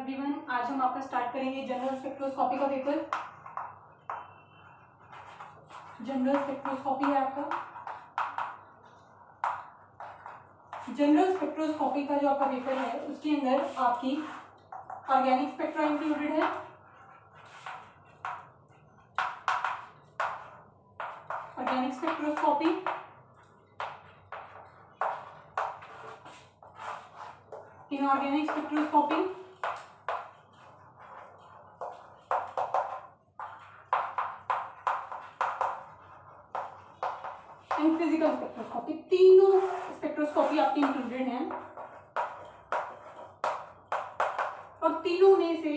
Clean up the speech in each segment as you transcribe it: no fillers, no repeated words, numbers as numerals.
Everyone, आज हम आपका स्टार्ट करेंगे जनरल स्पेक्ट्रोस्कोपी का पेपर। जनरल स्पेक्ट्रोस्कोपी है आपका। जनरल स्पेक्ट्रोस्कोपी का जो आपका पेपर है उसके अंदर आपकी ऑर्गेनिक स्पेक्ट्रा इंक्लूडेड है, organic spectroscopy, inorganic spectroscopy, and physical spectroscopy. तीनों स्पेक्ट्रोस्कोपी आपकी इंक्लूडेड हैं और तीनों में से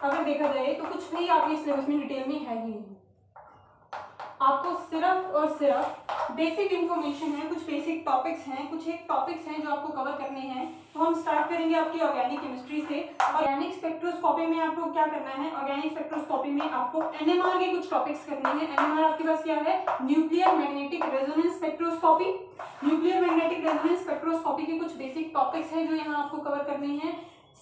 अगर देखा जाए तो कुछ भी आपके सिलेबस में डिटेल में है ही नहीं। आपको सिर्फ और सिर्फ बेसिक इंफॉर्मेशन है, कुछ बेसिक टॉपिक्स हैं, कुछ एक टॉपिक्स हैं जो आपको कवर करने हैं। तो हम स्टार्ट करेंगे आपकी ऑर्गेनिक केमिस्ट्री से। ऑर्गेनिक स्पेक्ट्रोस्कोपी में आपको क्या करना है, ऑर्गेनिक स्पेक्ट्रोस्कोपी में आपको एनएमआर के कुछ टॉपिक्स करने हैं। एनएमआर आपके पास क्या है, nuclear magnetic resonance spectroscopy. Nuclear magnetic resonance spectroscopy के कुछ बेसिक टॉपिक्स हैं जो यहाँ आपको कवर करने हैं।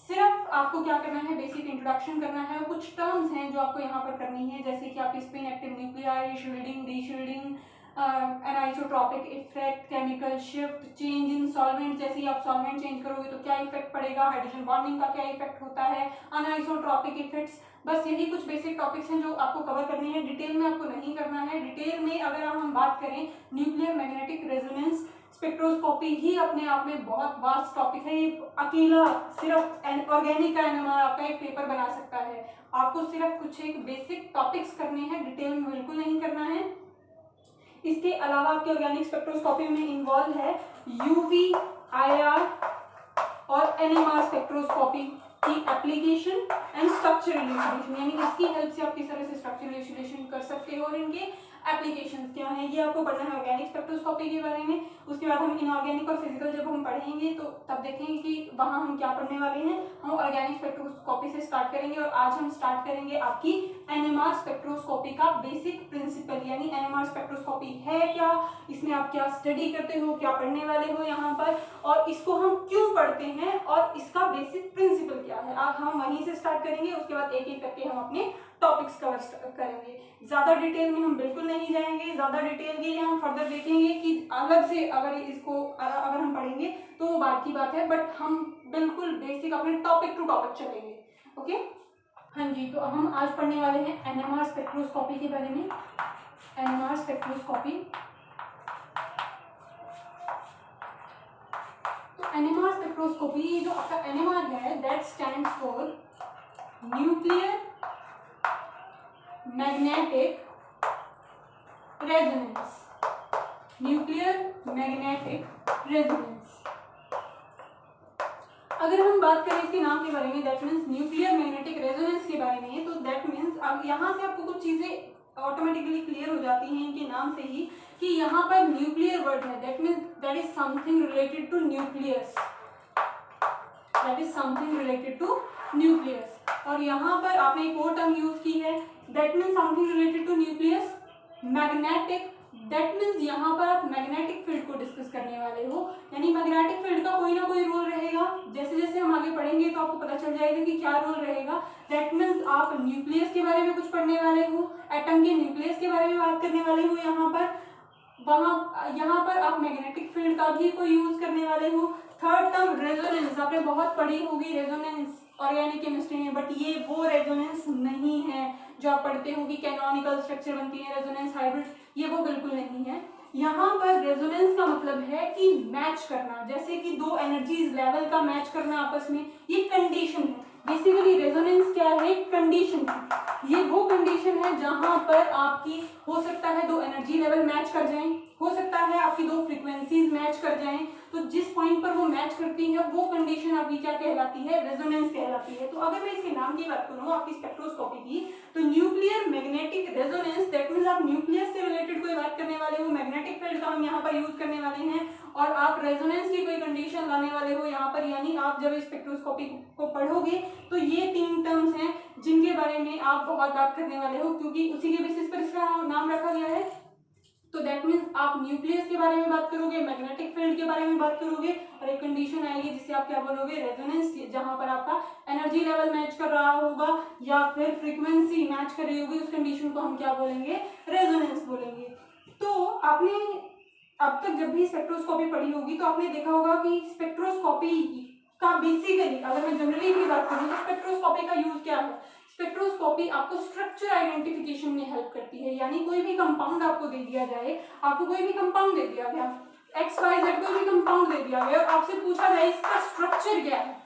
सिर्फ आपको क्या करना है, बेसिक इंट्रोडक्शन करना है। कुछ टर्म्स हैं जो आपको यहाँ पर करनी है, जैसे कि आपकी spin active nuclei, shielding, deshielding, anisotropic effect, chemical shift, change in solvent. जैसे ही आप सॉल्वेंट चेंज करोगे तो क्या इफेक्ट पड़ेगा, हाइड्रोजन बॉन्डिंग का क्या इफेक्ट होता है, अनाइसोट्रॉपिक इफेक्ट्स। बस यही कुछ बेसिक टॉपिक्स हैं जो आपको कवर करने हैं। डिटेल में आपको नहीं करना है। डिटेल में अगर हम बात करें, न्यूक्लियर मैग्नेटिक रेजोनेंस स्पेक्ट्रोस्कोपी ही अपने आप में बहुत वास्ट टॉपिक है। ये अकेला सिर्फ ऑर्गेनिक का एनएमआर आपका एक पेपर बना सकता है। आपको सिर्फ कुछ एक बेसिक टॉपिक्स करने हैं, डिटेल में बिल्कुल नहीं करना है। इसके अलावा आपके ऑर्गेनिक स्पेक्ट्रोस्कोपी में इन्वॉल्व है यूवी, आईआर और एनएमआर स्पेक्ट्रोस्कोपी की एप्लीकेशन एंड स्ट्रक्चरल इल्यूमिनेशन, यानी इसकी हेल्प से आप किस तरह से स्ट्रक्चरल इल्यूमिनेशन कर सकते हो और इनके एप्लीकेशंस क्या हैं, ये आपको पढ़ना है ऑर्गेनिक स्पेक्ट्रोस्कोपी के बारे में। उसके बाद हम इनऑर्गेनिक और फिजिकल जब हम पढ़ेंगे तो तब देखेंगे कि वहाँ हम क्या पढ़ने वाले हैं। हम ऑर्गेनिक स्पेक्ट्रोस्कोपी से स्टार्ट करेंगे और आज हम स्टार्ट करेंगे आपकी एनएमआर स्पेक्ट्रोस्कोपी का बेसिक प्रिंसिपल, यानी एनएमआर स्पेक्ट्रोस्कोपी है क्या, इसमें आप क्या स्टडी करते हो, क्या पढ़ने वाले हो यहाँ पर, और इसको हम क्यों पढ़ते हैं और इसका बेसिक प्रिंसिपल क्या है। आज हम वहीं से स्टार्ट करेंगे, उसके बाद एक एक करके हम अपने टॉपिक्स कवर करेंगे। ज्यादा डिटेल में हम बिल्कुल नहीं जाएंगे। ज्यादा डिटेल के लिए हम फर्दर देखेंगे कि अलग से अगर हम पढ़ेंगे तो वो बात की बात है, बट हम बिल्कुल बेसिक अपने टॉपिक टू टॉपिक चलेंगे। ओके, हाँ जी। तो अब हम आज पढ़ने वाले हैं एनएमआर स्पेक्ट्रोस्कोपी के बारे में। एनएमआर स्पेक्ट्रोस्कोपी, तो एनएमआर स्पेक्ट्रोस्कोपी जो आपका एनएमआर है, that stands for nuclear magnetic resonance. Nuclear magnetic resonance, अगर हम बात करें इसके नाम के बारे में, that means nuclear magnetic resonance के बारे में, तो दैट मीन्स अब यहाँ से आपको कुछ चीजें ऑटोमेटिकली क्लियर हो जाती हैं इनके नाम से ही, कि यहाँ पर न्यूक्लियर वर्ड है, that means that is something related to nucleus, that is something related to nucleus. और यहाँ पर आपने एक और टर्म यूज की है, that means something related to nucleus. Magnetic, that means यहाँ पर आप मैग्नेटिक फील्ड को डिस्कस करने वाले हो, यानी मैग्नेटिक फील्ड का कोई ना कोई रोल रहेगा। जैसे जैसे हम आगे पढ़ेंगे तो आपको पता चल जाएगा कि क्या रोल रहेगा। दैट मीन्स आप न्यूक्लियस के बारे में कुछ पढ़ने वाले हो, एटम के न्यूक्लियस के बारे में बात करने वाले हो यहाँ पर। यहाँ पर आप मैग्नेटिक फील्ड का भी कोई यूज करने वाले हो। थर्ड टर्म रेजोनेंस, आपने बहुत पढ़ी होगी रेजोनेंस ऑर्गेनिक केमिस्ट्री में, बट ये वो रेजोनेंस नहीं है जो आप पढ़ते हो कि कैनोनिकल स्ट्रक्चर बनती है रेजोनेंस हाइब्रिड, ये वो बिल्कुल नहीं है। यहाँ पर रेजोनेंस का मतलब है कि मैच करना, जैसे कि दो एनर्जीज लेवल का मैच करना आपस में, ये कंडीशन है। बेसिकली रेजोनेंस क्या है, कंडीशन है। ये वो कंडीशन है जहां पर आपकी हो सकता है दो एनर्जी लेवल मैच कर जाएं, हो सकता है आपकी दो फ्रीक्वेंसीज मैच कर जाएं, तो जिस पॉइंट पर वो मैच करती है वो कंडीशन आपकी क्या कहलाती है, रेजोनेंस कहलाती है। तो अगर मैं इसके नाम की बात करूँ आपकी स्पेक्ट्रोस्कोपी की, तो nuclear magnetic resonance, that means आप न्यूक्लियस से रिलेटेड कोई बात करने वाले हो, मैग्नेटिक फील्ड का हम यहाँ पर यूज करने वाले हैं, और आप रेजोनेंस की कोई कंडीशन लाने वाले हो यहाँ पर। यानी आप जब स्पेक्ट्रोस्कोपी को पढ़ोगे तो ये तीन टर्म्स हैं जिनके बारे में आप बहुत बात करने वाले हो, क्योंकि उसी के बेसिस पर इसका नाम रखा गया है। तो दैट मीन्स आप न्यूक्लियस के बारे में बात करोगे, मैग्नेटिक फील्ड के बारे में बात करोगे, और एक कंडीशन आएगी जिसे आप क्या बोलोगे, रेजोनेंस, जहां पर आपका एनर्जी लेवल मैच कर रहा होगा या फिर फ्रीक्वेंसी मैच कर रही होगी, उस कंडीशन को हम क्या बोलेंगे, रेजोनेंस बोलेंगे। तो आपने अब तक जब भी स्पेक्ट्रोस्कोपी पढ़ी होगी तो आपने देखा होगा कि स्पेक्ट्रोस्कोपी का बेसिकली अगर मैं जनरली भी बात करूँ तो स्पेक्ट्रोस्कोपी का यूज क्या है। स्पेक्ट्रोस्कोपी आपको स्ट्रक्चर आइडेंटिफिकेशन में हेल्प करती है, यानी कोई भी कंपाउंड आपको दे दिया जाए, आपको कोई भी कंपाउंड दे दिया गया XYZ, कोई भी कंपाउंड दे दिया गया और आपसे पूछा जाए इसका स्ट्रक्चर क्या है,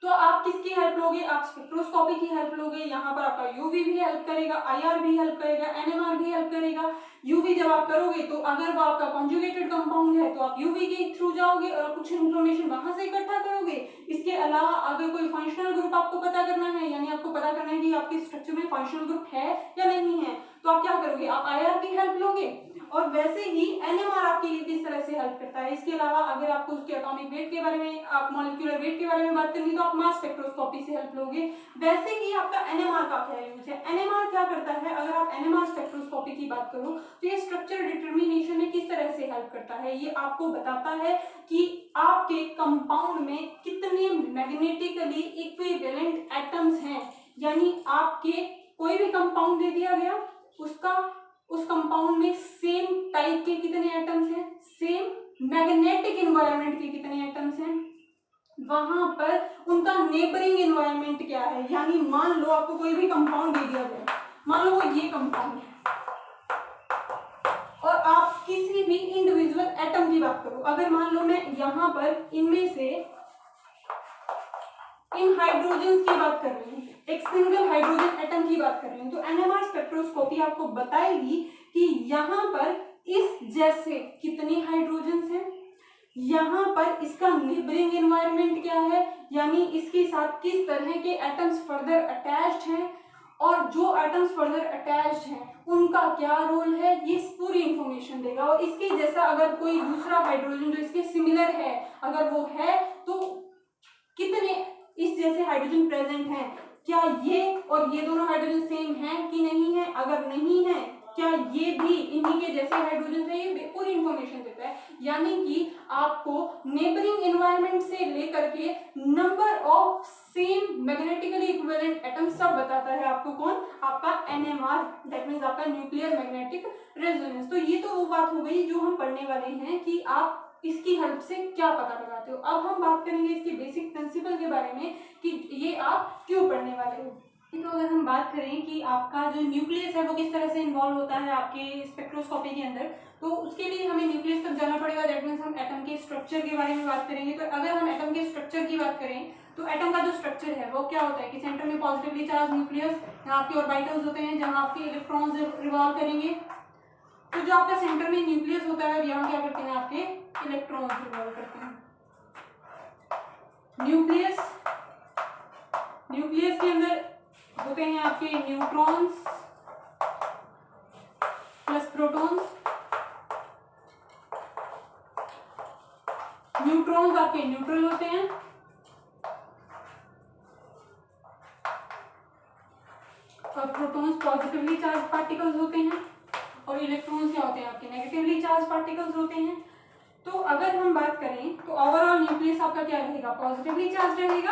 तो आप किसकी हेल्प लोगे, आप स्पेक्ट्रोस्कोपी की हेल्प लोगे। यहाँ पर आपका यूवी भी हेल्प करेगा, IR भी हेल्प करेगा, NMR भी हेल्प करेगा। यूवी जब आप करोगे तो अगर वो आपका कॉन्जुगेटेड कंपाउंड है तो आप यूवी के थ्रू जाओगे और कुछ इन्फॉर्मेशन वहां से इकट्ठा करोगे। इसके अलावा अगर कोई फंक्शनल ग्रुप आपको पता करना है, यानी आपको पता करना है कि आपके स्ट्रक्चर में फंक्शनल ग्रुप है या नहीं है, तो आप क्या करोगे, आप IR की हेल्प लोगे। और वैसे ही NMR आपके लिए किस तरह से हेल्प करता है। इसके अलावा अगर आपको उसके एटॉमिक वेट के बारे में, आप मॉलिक्यूलर वेट के बारे में बात करनी तो आप मास स्पेक्ट्रोस्कोपी से हेल्प लोगे। वैसे ही आपका NMR का क्या यूज है, NMR क्या करता है, अगर आप NMR स्पेक्ट्रोस्कोपी की बात करो तो ये स्ट्रक्चर डिटर्मिनेशन में किस तरह से हेल्प करता है। ये आपको बताता है कि आपके कंपाउंड में कितने मैग्नेटिकली इक्विवेलेंट एटम्स हैं, यानी आपके कोई भी कंपाउंड दे दिया गया, उस कंपाउंड में सेम टाइप के कितने एटम्स हैं, सेम मैग्नेटिक एनवायरनमेंट के कितने एटम्स हैं, वहां पर उनका नेबरिंग एनवायरनमेंट क्या है। यानी मान लो आपको कोई भी कंपाउंड दे दिया गया, मान लो वो ये कंपाउंड है और आप किसी भी इंडिविजुअल एटम की बात करो, अगर मान लो मैं यहां पर इनमें से इन हाइड्रोजन की बात कर रही हूँ, एक सिंगल हाइड्रोजन एटम की बात कर रही हूँ, तो NMR स्पेक्ट्रोस्कोपी आपको बताएगी कि यहाँ पर इस जैसे कितने हाइड्रोजन हैं, यहाँ पर इसका नेबरिंग एनवायरनमेंट क्या है, यानी इसके साथ किस तरह के एटम्स फर्दर अटैच्ड हैं और जो एटम्स फर्दर अटैच्ड हैं उनका क्या रोल है, ये पूरी इंफॉर्मेशन देगा। और इसके जैसा अगर कोई दूसरा हाइड्रोजन जो इसके सिमिलर है अगर वो है तो कितने इस जैसे हाइड्रोजन प्रेजेंट हैं, क्या ये और ये दोनों हाइड्रोजन सेम हैं कि नहीं है, अगर नहीं है क्या ये भी इन्हीं के जैसे हाइड्रोजन है, ये पूरी इंफॉर्मेशन देता है। यानी कि आपको नेबरिंग एनवायरनमेंट से लेकर के number of same magnetically equivalent atom सब बताता है आपको कौन, आपका NMR, दैट मींस आपका न्यूक्लियर मैग्नेटिक रेजोनेंस। तो ये तो वो बात हो गई जो हम पढ़ने वाले हैं कि आप इसकी हेल्प से क्या पता लगाते हो। अब हम बात करेंगे इसके बेसिक प्रिंसिपल के बारे में कि ये आप क्यों पढ़ने वाले हो। तो अगर हम बात करें कि आपका जो न्यूक्लियस है वो किस तरह से इन्वॉल्व होता है आपके स्पेक्ट्रोस्कोपी के अंदर, तो उसके लिए हमें न्यूक्लियस तक जाना पड़ेगा। दैट मींस हम एटम के स्ट्रक्चर के बारे में बात करेंगे। तो अगर हम एटम के स्ट्रक्चर की बात करें तो एटम का जो स्ट्रक्चर है वो क्या होता है कि सेंटर में पॉजिटिवली चार्ज न्यूक्लियस, यहाँ आपके ऑर्बिटल्स होते हैं जहाँ आपके इलेक्ट्रॉन्स रिवॉल्व करेंगे। तो जो आपका सेंटर में न्यूक्लियस होता है यहाँ क्या करते हैं, आपके इलेक्ट्रॉन्स रिवॉल्व करते हैं। न्यूक्लियस के अंदर होते हैं आपके न्यूट्रॉन्स प्लस प्रोटॉन्स। न्यूट्रॉन्स आपके न्यूट्रल होते हैं और प्रोटॉन्स पॉजिटिवली चार्ज पार्टिकल्स होते हैं और इलेक्ट्रॉन्स क्या होते हैं, आपके नेगेटिवली चार्ज पार्टिकल्स होते हैं। तो अगर हम बात करें तो ओवरऑल न्यूक्लियस आपका क्या रहेगा, पॉजिटिवली चार्ज रहेगा।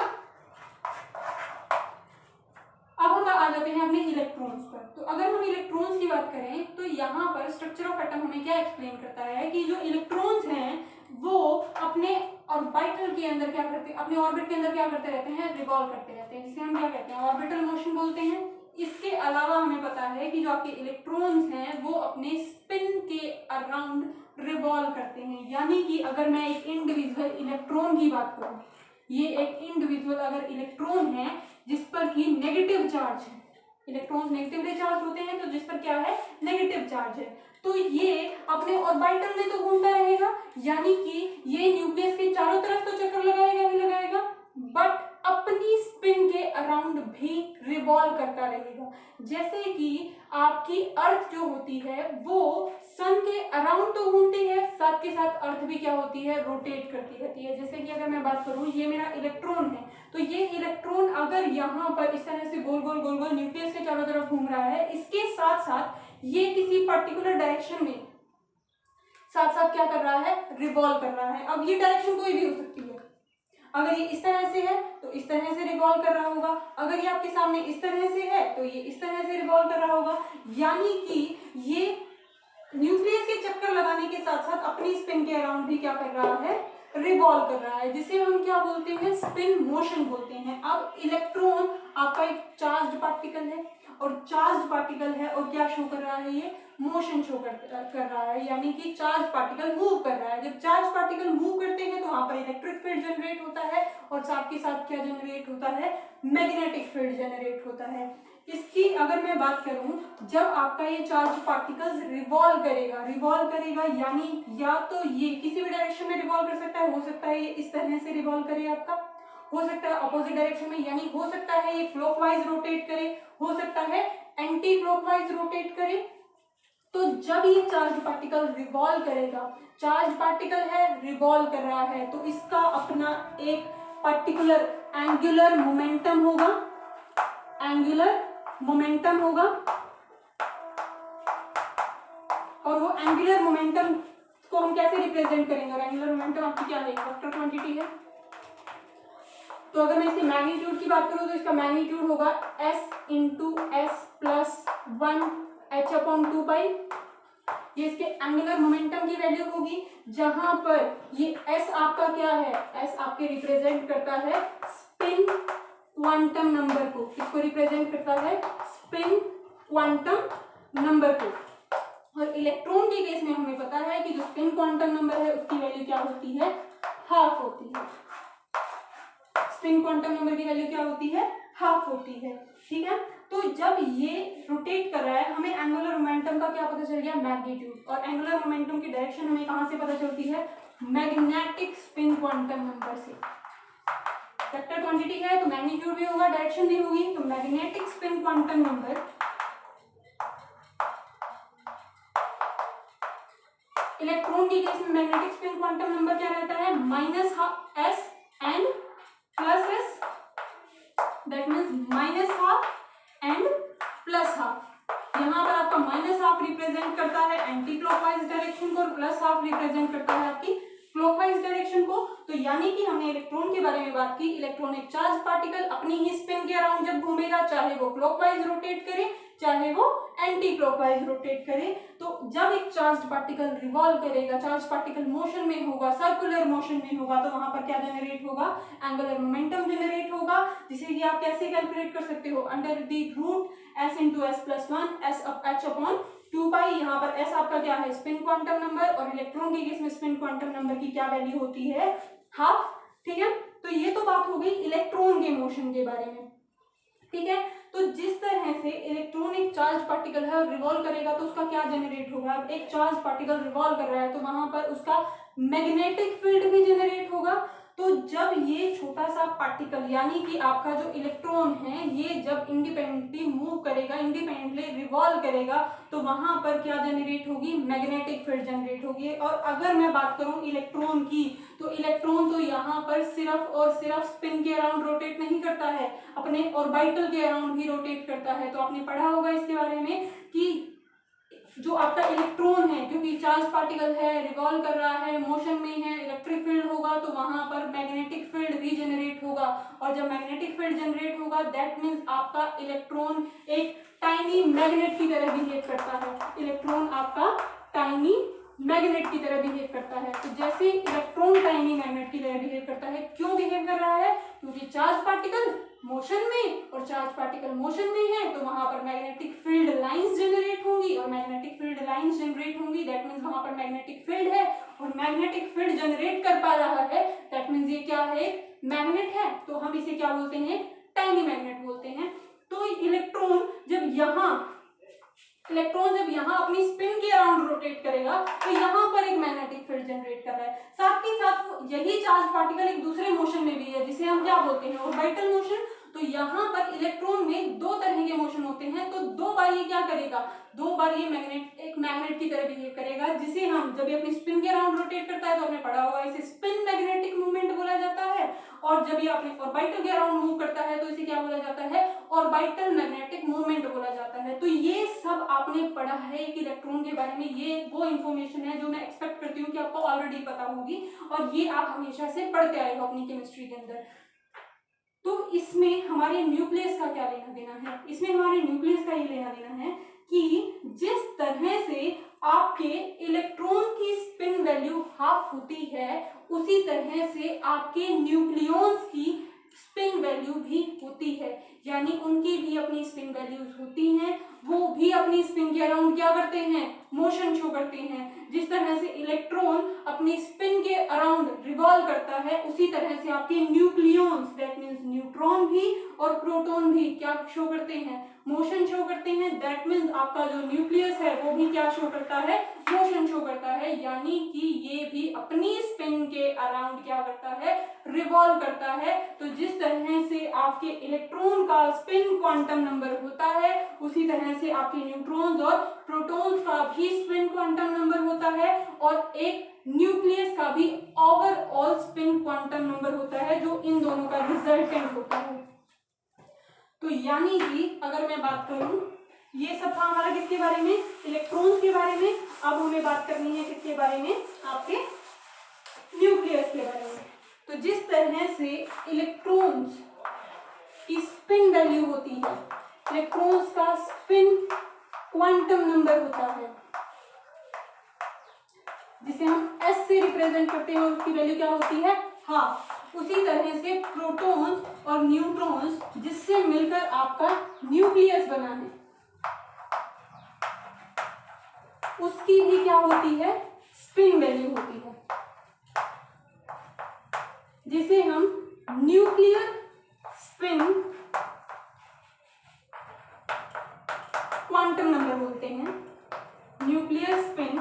अब हम आ जाते हैं अपने इलेक्ट्रॉन्स पर। तो अगर हम इलेक्ट्रॉन्स की बात करें तो यहाँ पर स्ट्रक्चर ऑफ एटम हमें क्या एक्सप्लेन करता है कि जो इलेक्ट्रॉन्स हैं वो अपने ऑर्बिटल के अंदर क्या करते हैं, अपने ऑर्बिट के अंदर क्या करते रहते हैं, रिवॉल्व करते रहते हैं, जिसे हम क्या कहते हैं, ऑर्बिटल मोशन बोलते हैं। इसके अलावा हमें पता है कि जो आपके इलेक्ट्रॉन्स हैं वो अपने स्पिन के अराउंड रिवॉल्व करते हैं। यानी कि अगर मैं एक इंडिविजुअल इलेक्ट्रॉन की बात करूं, ये एक इंडिविजुअल अगर इलेक्ट्रॉन है जिस पर कि नेगेटिव चार्ज है, इलेक्ट्रॉन्स नेगेटिवली चार्ज होते हैं तो जिस पर क्या है, नेगेटिव चार्ज है, तो ये अपने ऑर्बिटल में तो घूमता रहेगा, यानी कि ये न्यूक्लियस के चारों तरफ तो चक्कर लगाएगा ही लगाएगा, बट अपनी स्पिन के अराउंड भी रिवॉल्व करता रहेगा। जैसे कि आपकी अर्थ जो होती है वो सन के अराउंड तो घूमती है, साथ के साथ अर्थ भी क्या होती है, रोटेट करती रहती है। जैसे कि अगर मैं बात करूं, ये मेरा इलेक्ट्रॉन है, तो ये इलेक्ट्रॉन अगर यहाँ पर इस तरह से गोल गोल गोल गोल न्यूक्लियस के चारों तरफ घूम रहा है, इसके साथ साथ ये किसी पर्टिकुलर डायरेक्शन में साथ साथ क्या कर रहा है, रिवॉल्व कर रहा है। अब ये डायरेक्शन कोई भी हो सकती है, अगर ये इस तरह से है तो इस तरह से रिवॉल्व कर रहा होगा, अगर ये आपके सामने इस तरह से है तो ये इस तरह से रिवॉल्व कर रहा होगा। यानी कि ये न्यूक्लियस के चक्कर लगाने के साथ साथ अपनी स्पिन के अराउंड भी क्या कर रहा है, रिवॉल्व कर रहा है, जिसे हम क्या बोलते हैं, स्पिन मोशन बोलते हैं। अब इलेक्ट्रॉन आपका एक चार्ज्ड पार्टिकल है और चार्ज्ड पार्टिकल है और क्या शो कर रहा है, ये मोशन शो कर रहा है, यानी कि चार्ज पार्टिकल मूव कर रहा है। जब चार्ज पार्टिकल मूव करते हैं तो वहां पर इलेक्ट्रिक फील्ड जनरेट होता है और साथ के साथ क्या जनरेट होता है, मैग्नेटिक फील्ड जनरेट होता है। इसकी अगर मैं बात करूं, जब आपका ये चार्ज पार्टिकल्स रिवॉल्व करेगा यानी या तो ये किसी भी डायरेक्शन में रिवॉल्व कर सकता है, हो सकता है ये इस तरह से रिवॉल्व करे आपका, हो सकता है अपोजिट डायरेक्शन में, यानी हो सकता है ये क्लॉकवाइज रोटेट करे, हो सकता है एंटी क्लॉकवाइज रोटेट करे। तो जब ये चार्ज पार्टिकल रिवॉल्व करेगा, चार्ज पार्टिकल है रिवॉल्व कर रहा है, तो इसका अपना एक पर्टिकुलर एंगुलर मोमेंटम होगा, और वो एंगुलर मोमेंटम को हम कैसे रिप्रेजेंट करेंगे, और एंगुलर मोमेंटम आपकी क्या है, वेक्टर क्वांटिटी है। तो अगर मैं इसके मैग्नीट्यूड की बात करूं तो इसका मैग्नीट्यूड होगा s into s plus 1 h/2 ये इसके एंगुलर मोमेंटम की वैल्यू होगी, जहां पर ये s आपका क्या है, s आपके रिप्रेजेंट करता है स्पिन क्वांटम नंबर को, इसको रिप्रेजेंट करता है स्पिन क्वांटम नंबर को। और इलेक्ट्रॉन के केस में हमें पता है कि जो स्पिन क्वांटम नंबर है उसकी वैल्यू क्या होती है, हाफ होती है। स्पिन क्वांटम नंबर की वैल्यू क्या होती है, हाफ होती है। ठीक है, तो जब ये रोटेट कर रहा है, हमें एंगुलर मोमेंटम का क्या पता चल गया, मैग्नीट्यूड, और एंगुलर मोमेंटम की डायरेक्शन हमें कहां से पता चलती है, मैग्नेटिक स्पिन क्वांटम नंबर से। वेक्टर क्वांटिटी है तो मैग्नीट्यूड भी होगा, डायरेक्शन भी होगी, तो magnetic spin quantum number electron के केस में मैग्नेटिक स्पिन क्वांटम नंबर क्या रहता है, -s and plus s, that means -12 and +12। यहाँ पर आपका -12 रिप्रेजेंट करता है एंटी क्लॉकवाइज डायरेक्शन को और +12 रिप्रेजेंट करता है आपकी क्लॉकवाइज डायरेक्शन को। तो यानी कि हमने इलेक्ट्रॉन के बारे में बात की, इलेक्ट्रॉन एक चार्ज पार्टिकल अपनी ही स्पिन के अराउंड जब घूमेगा, चाहे वो क्लॉकवाइज रोटेट करे चाहे वो एंटी क्लॉकवाइज रोटेट करे, तो जब एक चार्ज पार्टिकल रिवॉल्व करेगा, चार्ज पार्टिकल मोशन में होगा, सर्कुलर मोशन में होगा, तो वहां पर क्या जनरेट होगा, एंगुलर मोमेंटम जनरेट होगा, जिसे कि आप कैसे कैलकुलेट कर सकते हो, under the root s into s plus 1 h/2 यहाँ पर s आपका क्या है, स्पिन क्वांटम नंबर, और इलेक्ट्रॉन के केस में स्पिन क्वांटम नंबर की क्या वैल्यू होती है, हाफ। ठीक है, तो ये तो बात हो गई इलेक्ट्रॉन के मोशन के बारे में। ठीक है, तो जिस तरह से इलेक्ट्रॉन एक चार्ज पार्टिकल है और रिवॉल्व करेगा तो उसका क्या जनरेट होगा, अब एक चार्ज पार्टिकल रिवॉल्व कर रहा है तो वहां पर उसका मैग्नेटिक फील्ड भी जनरेट होगा। तो जब ये छोटा सा पार्टिकल यानी कि आपका जो इलेक्ट्रॉन है, ये जब इंडिपेंडेंटली मूव करेगा, इंडिपेंडेंटली रिवॉल्व करेगा, तो वहां पर क्या जनरेट होगी, मैग्नेटिक फील्ड जनरेट होगी। और अगर मैं बात करूं इलेक्ट्रॉन की, तो इलेक्ट्रॉन तो यहाँ पर सिर्फ और सिर्फ स्पिन के अराउंड रोटेट नहीं करता है, अपने ऑर्बिटल के अराउंड भी रोटेट करता है। तो आपने पढ़ा होगा इसके बारे में कि जो आपका इलेक्ट्रॉन है, क्योंकि चार्ज पार्टिकल है, रिवॉल्व कर रहा है, मोशन में है, इलेक्ट्रिक फील्ड होगा, तो वहां पर मैग्नेटिक फील्ड भी जनरेट होगा। और जब मैग्नेटिक फील्ड जनरेट होगा, दैट मींस आपका इलेक्ट्रॉन एक टाइनी मैग्नेट की तरह बिहेव करता है, इलेक्ट्रॉन आपका टाइनी मैग्नेट की तरह बिहेव करता है। तो जैसे इलेक्ट्रॉन टाइनी मैग्नेट की तरह बिहेव करता है, क्यों बिहेव कर रहा है, क्योंकि चार्ज पार्टिकल मोशन में, और चार्ज पार्टिकल मोशन में है तो वहां पर मैग्नेटिक फील्ड लाइंस जनरेट होंगी, और मैग्नेटिक फील्ड लाइंस जनरेट होंगी, दैट मींस वहां पर मैग्नेटिक फील्ड है, और मैग्नेटिक फील्ड जनरेट कर पा रहा है, दैट मींस ये क्या है, मैग्नेट है। तो हम इसे क्या बोलते हैं, टाइनी मैग्नेट बोलते हैं। तो इलेक्ट्रॉन जब यहाँ अपनी स्पिन के अराउंड रोटेट करेगा, तो यहाँ पर एक मैग्नेटिक फील्ड जनरेट कर रहा है। साथ ही साथ यही चार्ज पार्टिकल एक दूसरे मोशन में भी है, जिसे हम क्या बोलते हैं, ऑर्बिटल मोशन। तो यहाँ पर इलेक्ट्रॉन में दो तरह के मोशन होते हैं, तो दो बार ये क्या करेगा, दो बार ये एक मैग्नेट की तरह बिहेव करेगा, जिसे हम जब ये अपनी स्पिन के अराउंड रोटेट करता है तो आपने पढ़ा होगा इसे स्पिन मैग्नेटिक मूवमेंट बोला जाता है, और जब ये अपने ऑर्बिटल के अराउंड मूव करता है तो इसे क्या बोला जाता है, ऑर्बिटल मैग्नेटिक मोमेंट बोला जाता है। तो ये सब आपने पढ़ा है एक इलेक्ट्रॉन के बारे में, ये वो इंफॉर्मेशन है जो मैं एक्सपेक्ट करती हूँ कि आपको ऑलरेडी पता होगी और ये आप हमेशा से पढ़ते आए हो अपनी केमिस्ट्री के अंदर। तो इसमें हमारे न्यूक्लियस का क्या लेना देना है? इसमें हमारे न्यूक्लियस का ये लेना देना है कि जिस तरह से आपके इलेक्ट्रॉन की स्पिन वैल्यू हाफ होती है, उसी तरह से आपके न्यूक्लियॉन्स की स्पिन वैल्यू भी होती है, यानी उनकी भी अपनी स्पिन वैल्यूज होती हैं, वो भी अपनी स्पिन के अराउंड क्या करते हैं? मोशन शो करते हैं। जिस तरह से इलेक्ट्रॉन अपनी स्पिन के अराउंड रिवॉल्व करता है, उसी तरह से आपके न्यूक्लियॉन्स दैट मींस न्यूट्रॉन भी और प्रोटॉन भी क्या शो करते हैं? मोशन शो करते हैं। दैट मींस आपका जो न्यूक्लियस है वो भी क्या शो करता है? मोशन शो करता है, यानी कि ये भी अपनी स्पिन के अराउंड क्या करता है? रिवॉल्व करता है। तो जिस तरह से आपके इलेक्ट्रॉन का स्पिन क्वांटम नंबर होता है, उसी तरह से आपके न्यूट्रॉन्स और प्रोटॉन्स का भी स्पिन क्वांटम नंबर होता है, और एक न्यूक्लियस का भी ओवरऑल स्पिन क्वांटम नंबर होता है, जो इन दोनों का रिजल्टेंट होता है। तो यानी कि अगर मैं बात करूं, ये सब था हमारा किसके बारे में? इलेक्ट्रॉन्स के बारे में। अब हमें बात करनी है किसके बारे में? आपके न्यूक्लियस के बारे में। तो जिस तरह से इलेक्ट्रॉन्स की स्पिन वैल्यू होती है, इलेक्ट्रॉन्स का स्पिन क्वांटम नंबर होता है, जिसे हम S से रिप्रेजेंट करते हैं, और उसकी वैल्यू क्या होती है? हाफ। उसी तरह से प्रोटॉन्स और न्यूट्रॉन्स, जिससे मिलकर आपका न्यूक्लियस बना है, उसकी भी क्या होती है? स्पिन वैल्यू होती है, जिसे हम न्यूक्लियर स्पिन क्वांटम नंबर बोलते हैं। न्यूक्लियर स्पिन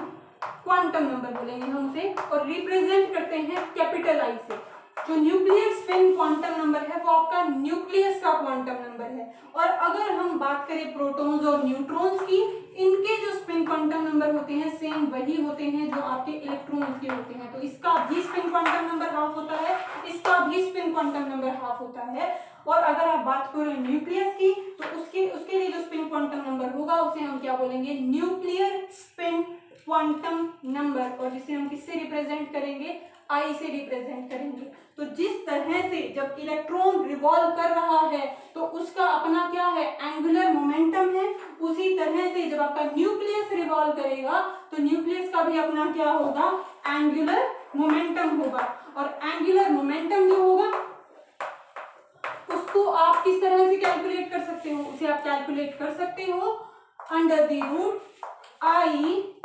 क्वांटम नंबर बोलेंगे हम उसे, और रिप्रेजेंट करते हैं कैपिटल आई से। जो न्यूक्लियर स्पिन क्वांटम नंबर है वो आपका न्यूक्लियस का क्वांटम नंबर है। और अगर हम बात करें प्रोटॉन्स और न्यूट्रॉन्स की, इनके जो स्पिन क्वांटम नंबर होते हैं सेम वही होते हैं जो आपके इलेक्ट्रॉन्स के होते हैं। तो इसका भी स्पिन क्वांटम नंबर हाफ होता है, इसका भी स्पिन क्वांटम नंबर हाफ होता है। और अगर आप बात करें न्यूक्लियस की, तो उसके लिए जो स्पिन क्वांटम नंबर होगा उसे हम क्या बोलेंगे? न्यूक्लियर स्पिन क्वांटम नंबर, और जिसे हम किससे रिप्रेजेंट करेंगे? आई से रिप्रेजेंट करेंगे। तो जिस तरह से जब इलेक्ट्रॉन रिवॉल्व कर रहा है तो उसका अपना क्या है? एंगुलर मोमेंटम है। उसी तरह से जब आपका न्यूक्लियस रिवॉल्व करेगा तो न्यूक्लियस का भी अपना क्या होगा? एंगुलर मोमेंटम होगा। और एंगुलर मोमेंटम जो होगा उसको आप किस तरह से कैलकुलेट कर सकते हो? उसे आप कैलकुलेट कर सकते हो under the root I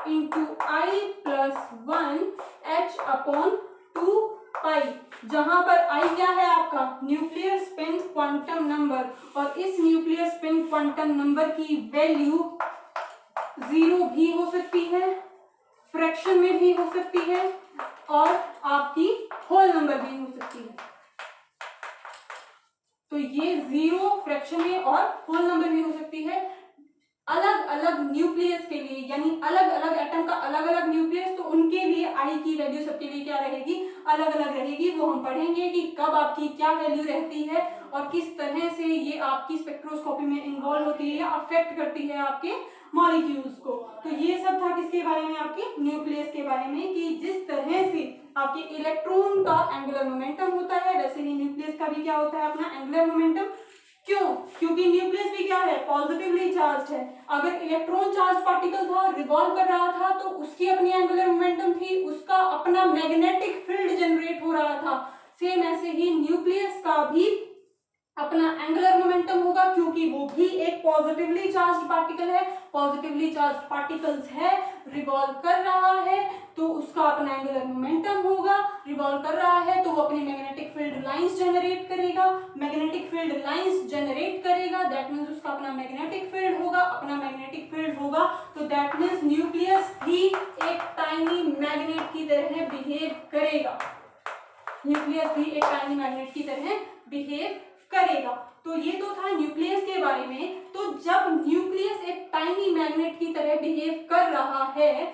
into I plus 1 h upon 2 pi, जहां पर I क्या है? आपका न्यूक्लियर स्पिन क्वांटम नंबर, और इस न्यूक्लियर स्पिन क्वांटम नंबर की वैल्यू 0 भी हो सकती है, फ्रैक्शन में भी हो सकती है, और आपकी होल नंबर भी हो सकती है। तो ये 0 फ्रैक्शन में और होल नंबर भी हो सकती है। अलग अलग न्यूक्लियस के लिए, यानी अलग अलग एटम का अलग अलग न्यूक्लियस, तो उनके लिए आई की वैल्यू सबके लिए क्या रहेगी? अलग अलग रहेगी। वो हम पढ़ेंगे कि कब आपकी क्या वैल्यू रहती है और किस तरह से ये आपकी स्पेक्ट्रोस्कोपी में इन्वॉल्व होती है या अफेक्ट करती है आपके मॉलिक्यूल्स को। तो ये सब था किसके बारे में? आपके न्यूक्लियस के बारे में, कि जिस तरह से आपके इलेक्ट्रॉन का एंगुलर मोमेंटम होता है, वैसे ही न्यूक्लियस का भी क्या होता है? अपना एंगुलर मोमेंटम। क्यों? क्योंकि न्यूक्लियस भी क्या है? पॉजिटिवली चार्ज है। अगर इलेक्ट्रॉन चार्ज पार्टिकल था, रिवॉल्व कर रहा था, तो उसकी अपनी एंगुलर मोमेंटम थी, उसका अपना मैग्नेटिक फील्ड जनरेट हो रहा था। सेम ऐसे ही न्यूक्लियस का भी अपना एंगुलर मोमेंटम होगा, क्योंकि वो भी एक पॉजिटिवली चार्ज पार्टिकल है। पॉजिटिवली चार्ज पार्टिकल्स है, रिवॉल्व कर रहा है, तो उसका अपना एंगुलर मोमेंटम होगा। रिवॉल्व कर रहा है तो वो अपनी मैग्नेटिक फील्ड लाइंस जनरेट करेगा। मैग्नेटिक फील्ड लाइंस जनरेट करेगा, दैट मींस उसका अपना मैग्नेटिक फील्ड होगा। अपना मैग्नेटिक फील्ड होगा तो दैट मींस न्यूक्लियस भी एक टाइनी मैग्नेट की तरह बिहेव करेगा। न्यूक्लियस भी एक टाइनी मैग्नेट की तरह बिहेव करेगा। तो ये तो था न्यूक्लियस के बारे में। तो जब न्यूक्लियस एक टाइनी मैग्नेट की तरह बिहेव कर रहा है,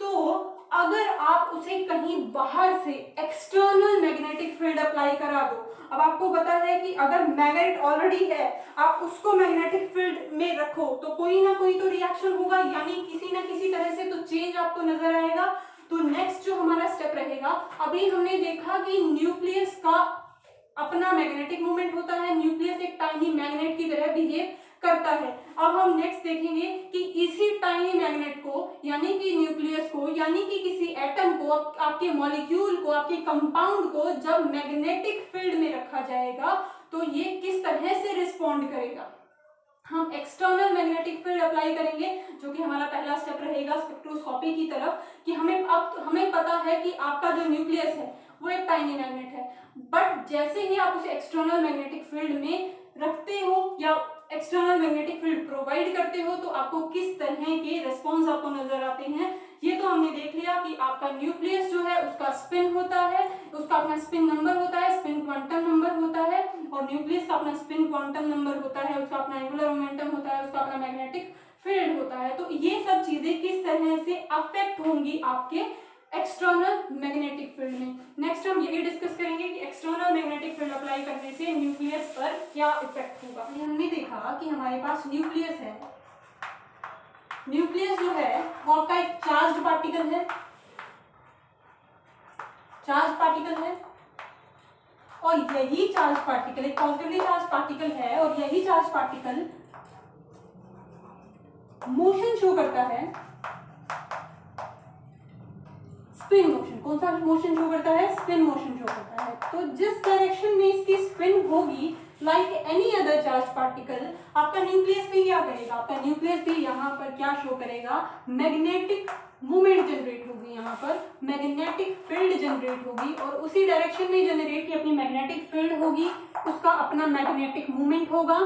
तो अगर आप उसे कहीं बाहर से एक्सटर्नल मैग्नेटिक फील्ड अप्लाई करा दो, अब आपको पता है कि अगर मैग्नेट ऑलरेडी है, आप उसको मैग्नेटिक फील्ड में रखो तो कोई ना कोई तो रिएक्शन होगा, यानी किसी ना किसी तरह से तो चेंज आपको नजर आएगा। तो नेक्स्ट जो हमारा स्टेप रहेगा, अभी हमने देखा कि न्यूक्लियस का अपना मैग्नेटिक मोमेंट होता है, न्यूक्लियस एक टाइनी मैग्नेट की तरह बिहेव करता है। अब हम नेक्स्ट देखेंगे कि इसी टाइनी मैग्नेट को, यानी कि न्यूक्लियस को, यानी कि किसी एटम को, आपके मॉलिक्यूल को, आपके कंपाउंड को जब मैग्नेटिक फील्ड में रखा जाएगा तो ये किस तरह से रिस्पॉन्ड करेगा। हम एक्सटर्नल मैग्नेटिक फील्ड अप्लाई करेंगे, जो कि हमारा पहला स्टेप रहेगा स्पेक्ट्रोस्कोपी की तरफ, कि हमें पता है कि आपका जो न्यूक्लियस है वो एक टाइनी मैग्नेट है, बट जैसे ही आप उसे एक्सटर्नल मैग्नेटिक फील्ड में रखते हो या एक्सटर्नल मैग्नेटिक फील्ड प्रोवाइड करते हो तो आपको किस तरह के रिस्पॉन्स आपको नजर आते हैं। ये तो हमने देख लिया कि आपका न्यूक्लियस जो है उसका स्पिन होता है, उसका अपना स्पिन नंबर होता है, स्पिन क्वांटम नंबर होता है, और न्यूक्लियस का अपना स्पिन क्वांटम नंबर होता है, उसका अपना एंगुलर मोमेंटम होता है, उसका अपना मैग्नेटिक फील्ड होता है। तो ये सब चीजें किस तरह से अफेक्ट होंगी आपके एक्सटर्नल मैग्नेटिक फील्ड में। नेक्स्ट हम यही डिस्कस करेंगे कि एक्सटर्नल मैग्नेटिक फील्ड अप्लाई करने से न्यूक्लियस पर क्या इफेक्ट होगा। हमने देखा कि हमारे पास न्यूक्लियस है, न्यूक्लियस जो है वो आपका एक चार्ज्ड पार्टिकल है, चार्ज पार्टिकल है, और यही चार्ज पार्टिकल एक पॉजिटिवली चार्ज पार्टिकल है, और यही चार्ज पार्टिकल मोशन शो करता है, स्पिन मोशन। कौन सा मोशन शो करता है? स्पिन मोशन शो करता है। तो जिस डायरेक्शन में इसकी स्पिन होगी, like any other charge particle, आपका न्यूक्लियस भी क्या करेगा, आपका न्यूक्लियस भी यहाँ पर क्या शो करेगा, मैग्नेटिक मूवमेंट जनरेट होगी, यहाँ पर मैग्नेटिक फील्ड जनरेट होगी, और उसी डायरेक्शन में जनरेट की अपनी मैग्नेटिक फील्ड होगी, उसका अपना मैग्नेटिक मूवमेंट होगा,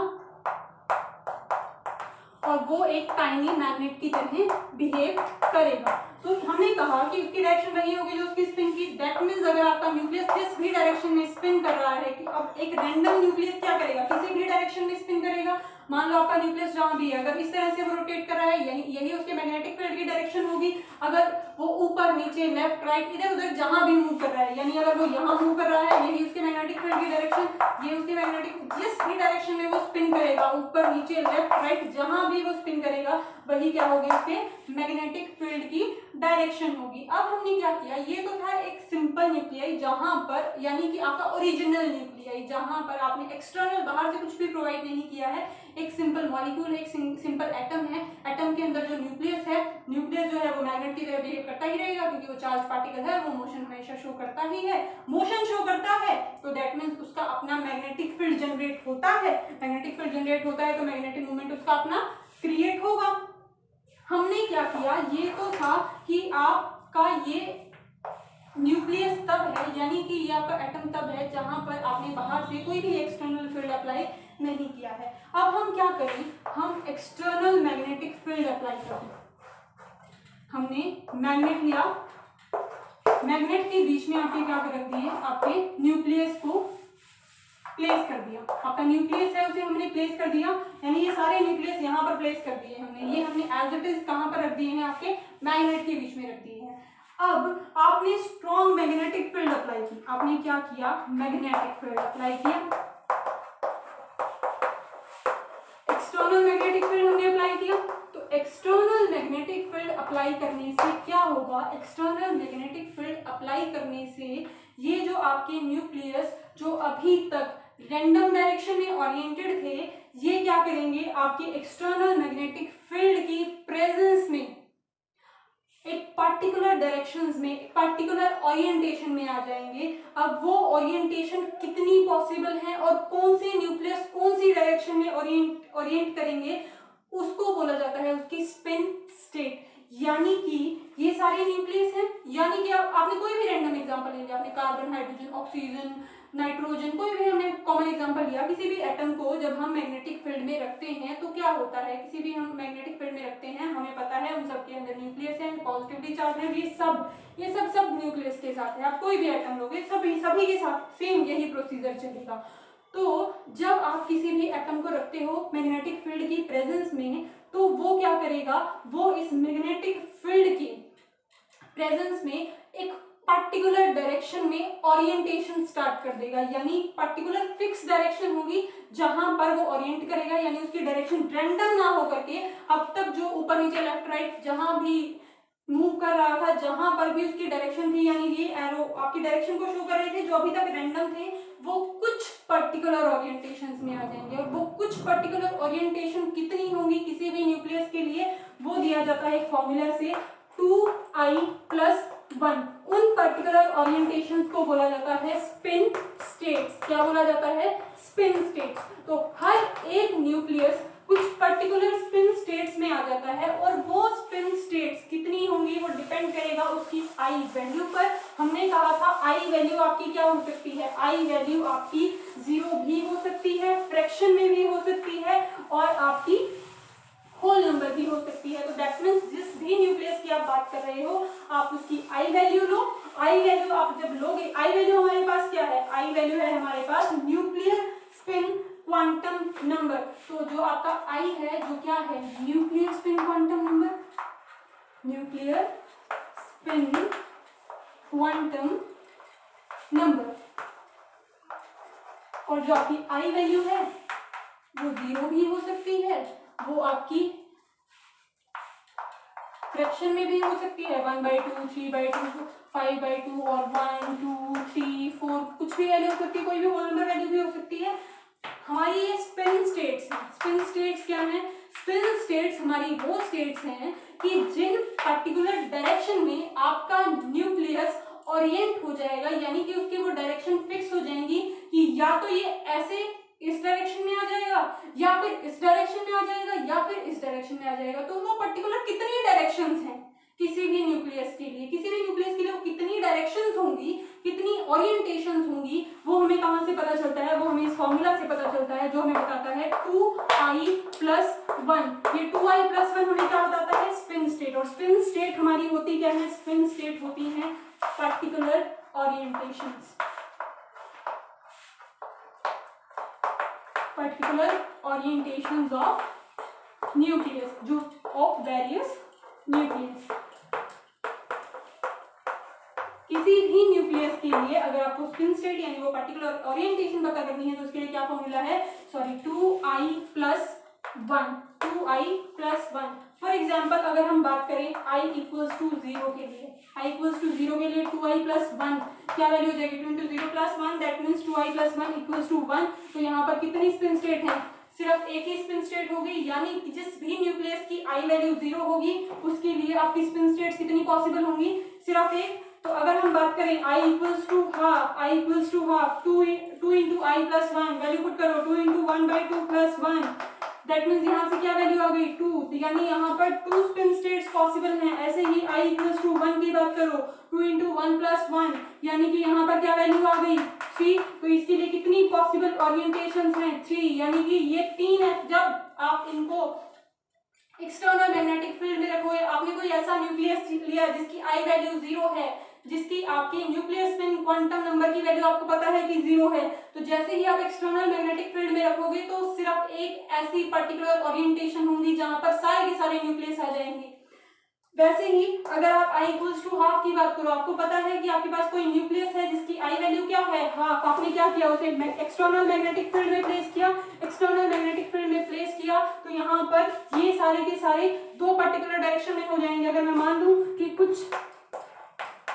और वो एक टाइनी मैग्नेट की तरह बिहेव करेगा। तो हमने कहा कि उसकी डायरेक्शन वही होगी जो उसकी स्पिन की। दैट मींस अगर आपका न्यूक्लियस जिस भी डायरेक्शन में स्पिन कर रहा है, कि अब एक रैंडम न्यूक्लियस क्या करेगा, किसी भी डायरेक्शन में स्पिन करेगा। मान लो आपका न्यूक्लियस जहां भी है, अगर इस तरह से वो रोटेट कर रहा है, यही उसके मैग्नेटिक फील्ड की डायरेक्शन होगी। अगर वो ऊपर नीचे लेफ्ट राइट इधर उधर जहां भी मूव कर रहा है, यानी अगर वो यहाँ मूव कर रहा है, यही उसके मैग्नेटिक फील्ड की डायरेक्शन, ये उसके मैग्नेटिक, जिस भी डायरेक्शन में वो स्पिन करेगा, ऊपर नीचे लेफ्ट राइट जहां भी वो स्पिन करेगा, वही क्या होगी, उसके मैग्नेटिक फील्ड की डायरेक्शन होगी। अब हमने क्या किया, ये तो था एक सिंपल न्यूक्लियाई जहां पर, यानी कि आपका ओरिजिनल न्यूक्लियाई, जहां पर आपने एक्सटर्नल बाहर से कुछ भी प्रोवाइड नहीं किया है, एक सिंपल मॉलिक्यूल है, एक सिंपल एटम है, एटम के अंदर जो न्यूक्लियस है, न्यूक्लियस जो है वो मैग्नेट की तरह बिहेव करता ही रहेगा, क्योंकि वो चार्ज पार्टिकल है, वो मोशन हमेशा शो करता ही है। मोशन शो करता है तो दैट मींस उसका अपना मैग्नेटिक फील्ड जनरेट होता है, मैग्नेटिक फील्ड जनरेट होता है तो मैग्नेटिक मूवमेंट उसका अपना क्रिएट होगा। हमने क्या किया, ये तो था कि आपका ये न्यूक्लियस तब है, यानी कि ये आपका एटम तब है जहां पर आपने बाहर से कोई भी एक्सटर्नल फील्ड अप्लाई नहीं किया है। अब हम क्या करें, हम एक्सटर्नल मैग्नेटिक फील्ड अप्लाई करें। हमने मैग्नेट लिया, मैग्नेट के बीच में आपके क्या कर रख दिए, आपके न्यूक्लियस को प्लेस कर दिया। आपका न्यूक्लियस है उसे हमने प्लेस कर दिया, यानी ये सारे न्यूक्लियस यहाँ पर प्लेस कर दिए हमने। ये हमने एज इट इज कहाँ पर रख दिए हैं, आपके मैग्नेट के बीच में रख दिए हैं। अब आपने स्ट्रॉन्ग मैग्नेटिक फील्ड अप्लाई की। आपने क्या किया, मैग्नेटिक फील्ड अप्लाई किया, एक्सटर्नल मैग्नेटिक फील्ड हमने अप्लाई किया। तो एक्सटर्नल मैग्नेटिक फील्ड अप्लाई करने से क्या होगा, एक्सटर्नल मैग्नेटिक फील्ड अप्लाई करने से ये जो आपके न्यूक्लियस जो अभी तक रैंडम डायरेक्शन में ओरिएंटेड थे, ये क्या करेंगे, आपके एक्सटर्नल मैग्नेटिक फील्ड की प्रेजेंस में एक पार्टिकुलर डायरेक्शंस में, पार्टिकुलर ओरिएंटेशन में आ जाएंगे। अब वो ओरिएंटेशन कितनी पॉसिबल है और कौन से न्यूक्लियस कौन सी डायरेक्शन में ओरिएंट करेंगे, उसको बोला जाता है उसकी स्पिन स्टेट। यानी कि ये सारे न्यूक्लियस हैं, यानी कि आपने कोई भी रैंडम एग्जांपल ले लिया, आपने कार्बन, हाइड्रोजन, ऑक्सीजन, नाइट्रोजन, कोई भी हमने कॉमन एग्जांपल लिया। किसी भी एटम को जब हम मैग्नेटिक फील्ड में रखते हैं तो क्या होता है, किसी भी हम मैग्नेटिक फील्ड में रखते हैं, हमें पता है उन सब के अंदर न्यूक्लियस है, पॉजिटिवली चार्ज है, ये सब न्यूक्लियस के साथ है। आप कोई भी एटम लोगे, सभी के साथ सेम यही प्रोसीजर चलेगा। तो जब आप किसी भी एटम को रखते हो मैग्नेटिक फील्ड की प्रेजेंस में, तो वो क्या करेगा, वो इस मैग्नेटिक फील्ड की प्रेजेंस में एक पर्टिकुलर डायरेक्शन में ओरिएंटेशन स्टार्ट कर देगा, यानी पर्टिकुलर फिक्स डायरेक्शन होगी जहां पर वो ओरिएंट करेगा, यानी उसकी डायरेक्शन रैंडम ना हो करके अब तक जो ऊपर नीचे लेफ्ट राइट जहां भी मूव कर रहा था, जहां पर भी उसकी डायरेक्शन थी, यानी ये एरो आपकी डायरेक्शन को शो कर रहे थे, जो अभी तक रैंडम थे वो कुछ पर्टिकुलर ओरिएंटेशंस में आ जाएंगे। और वो कुछ पर्टिकुलर ओरिएंटेशन कितनी होंगी किसी भी न्यूक्लियस के लिए, वो दिया जाता है एक फॉर्मूला से 2i+1। उन पर्टिकुलर ओरिएंटेशंस को बोला जाता है स्पिन स्टेट्स। क्या बोला जाता है? Spin states. तो हर एक न्यूक्लियस कुछ पर्टिकुलर स्पिन स्टेट्स में आ जाता है, और वो स्पिन स्टेट्स कितनी होंगी वो डिपेंड करेगा उसकी आई वैल्यू पर। हमने कहा था आई वैल्यू आपकी क्या हो सकती है? आई वैल्यू आपकी 0 भी हो सकती है, फ्रैक्शन में भी हो सकती है, और आपकी होल नंबर भी हो सकती है। तो दैट मीन्स जिस भी न्यूक्लियस की आप बात कर रहे हो आप उसकी I value low. I value आप जब लोगे, आई वैल्यू हमारे पास क्या है? आई वैल्यू है हमारे पास न्यूक्लियर स्पिन क्वांटम नंबर। तो जो आपका आई है जो क्या है? Nuclear spin quantum number, nuclear spin quantum number. और जो आपकी आई वैल्यू है वो 0 भी हो सकती है, वो आपकी फ्रैक्शन में भी हो सकती है, 1/2, 3/2, 5/2 और 1, 2, 3, 4 कुछ भी वैल्यू हो सकती है, कोई भी होल नंबर वैल्यू भी हो सकती है। हमारी ये स्पिन स्टेट्स हैं। स्पिन स्टेट्स क्या है? स्पिन स्टेट्स हमारी वो स्टेट्स हैं कि जिन पर्टिकुलर डायरेक्शन में आपका न्यूक्लियस ओरिएंट हो जाएगा, यानी कि उसकी वो डायरेक्शन फिक्स हो जाएंगी कि या तो ये ऐसे इस डायरेक्शन में आ जाएगा, या फिर इस डायरेक्शन में आ जाएगा, या फिर इस डायरेक्शन में आ जाएगा। तो वो पर्टिकुलर कितनी डायरेक्शंस हैं किसी भी न्यूक्लियस के लिए, किसी भी न्यूक्लियस के लिए वो कितनी डायरेक्शंस होंगी, कितनी ओरिएंटेशंस होंगी, वो हमें कहां से पता चलता है? वो हमें इस फॉर्मूला से पता चलता है जो हमें बताता है 2i+1। ये 2i+1 हमें क्या बताता है? Spin state. और स्पिन स्टेट हमारी होती क्या है? स्पिन स्टेट होती है particular orientations, particular orientations of nucleus, जो of various nucleus। किसी भी न्यूक्लियस के लिए अगर आपको स्पिन स्टेट यानी वो पर्टिकुलर ओरिएंटेशन पता करनी है तो उसके लिए क्या फॉर्मूला है? 2i+1, 2i+1। फॉर एग्जाम्पल अगर हम बात करें i = 0 के लिए, i = 0 के लिए 2i+1 क्या वैल्यू हो जाएगी? 2 × 0 + 1, दैट मीन्स 2i+1 = 1। तो यहाँ पर कितनी स्पिन स्टेट है? सिर्फ एक ही स्पिन स्टेट होगी, यानी कि जिस भी न्यूक्लियस की आई वैल्यू 0 होगी उसके लिए आपकी स्पिन स्टेट्स कितनी पॉसिबल होंगी? सिर्फ एक। तो अगर हम बात करें i = half, i = half, 2 × i+1 value put करो, 2 × 1/2 + 1, दैट मीन्स यहाँ से क्या वैल्यू आ गई? 2। यानी यहाँ पर 2 स्पिन स्टेट्स पॉसिबल हैं। ऐसे ही i = 1 की बात करो, 2 × 1 + 1, यानी कि यहाँ पर क्या वैल्यू आ गई? 3। तो इसके लिए कितनी पॉसिबल ओरिएंटेशंस हैं? 3, यानी कि ये 3 है। जब आप इनको एक्सटर्नल मैग्नेटिक फील्ड में रखोगे, आपने कोई ऐसा न्यूक्लियस लिया जिसकी आई वैल्यू 0 है, जिसकी आपकी न्यूक्लियर स्पिन क्वांटम नंबर की वैल्यू आपको पता है कि 0 है, तो जैसे ही आप एक्सटर्नल मैग्नेटिक फील्ड में रखोगे तो सिर्फ एक ऐसी पर्टिकुलर ओरिएंटेशन होंगी जहां पर सारे के सारे न्यूक्लियस आ जाएंगे। वैसे ही अगर आप i = हाफ की बात करो, आपको पता है कि आपके पास कोई न्यूक्लियस है जिसकी आई वैल्यू क्या है? हाफ। आपने क्या किया? उसे एक्सटर्नल मैग्नेटिक फील्ड में प्लेस किया, एक्सटर्नल मैग्नेटिक फील्ड में प्लेस किया तो यहाँ पर ये सारे के सारे दो पर्टिकुलर डायरेक्शन में हो जाएंगे। अगर मैं मान लूं कि कुछ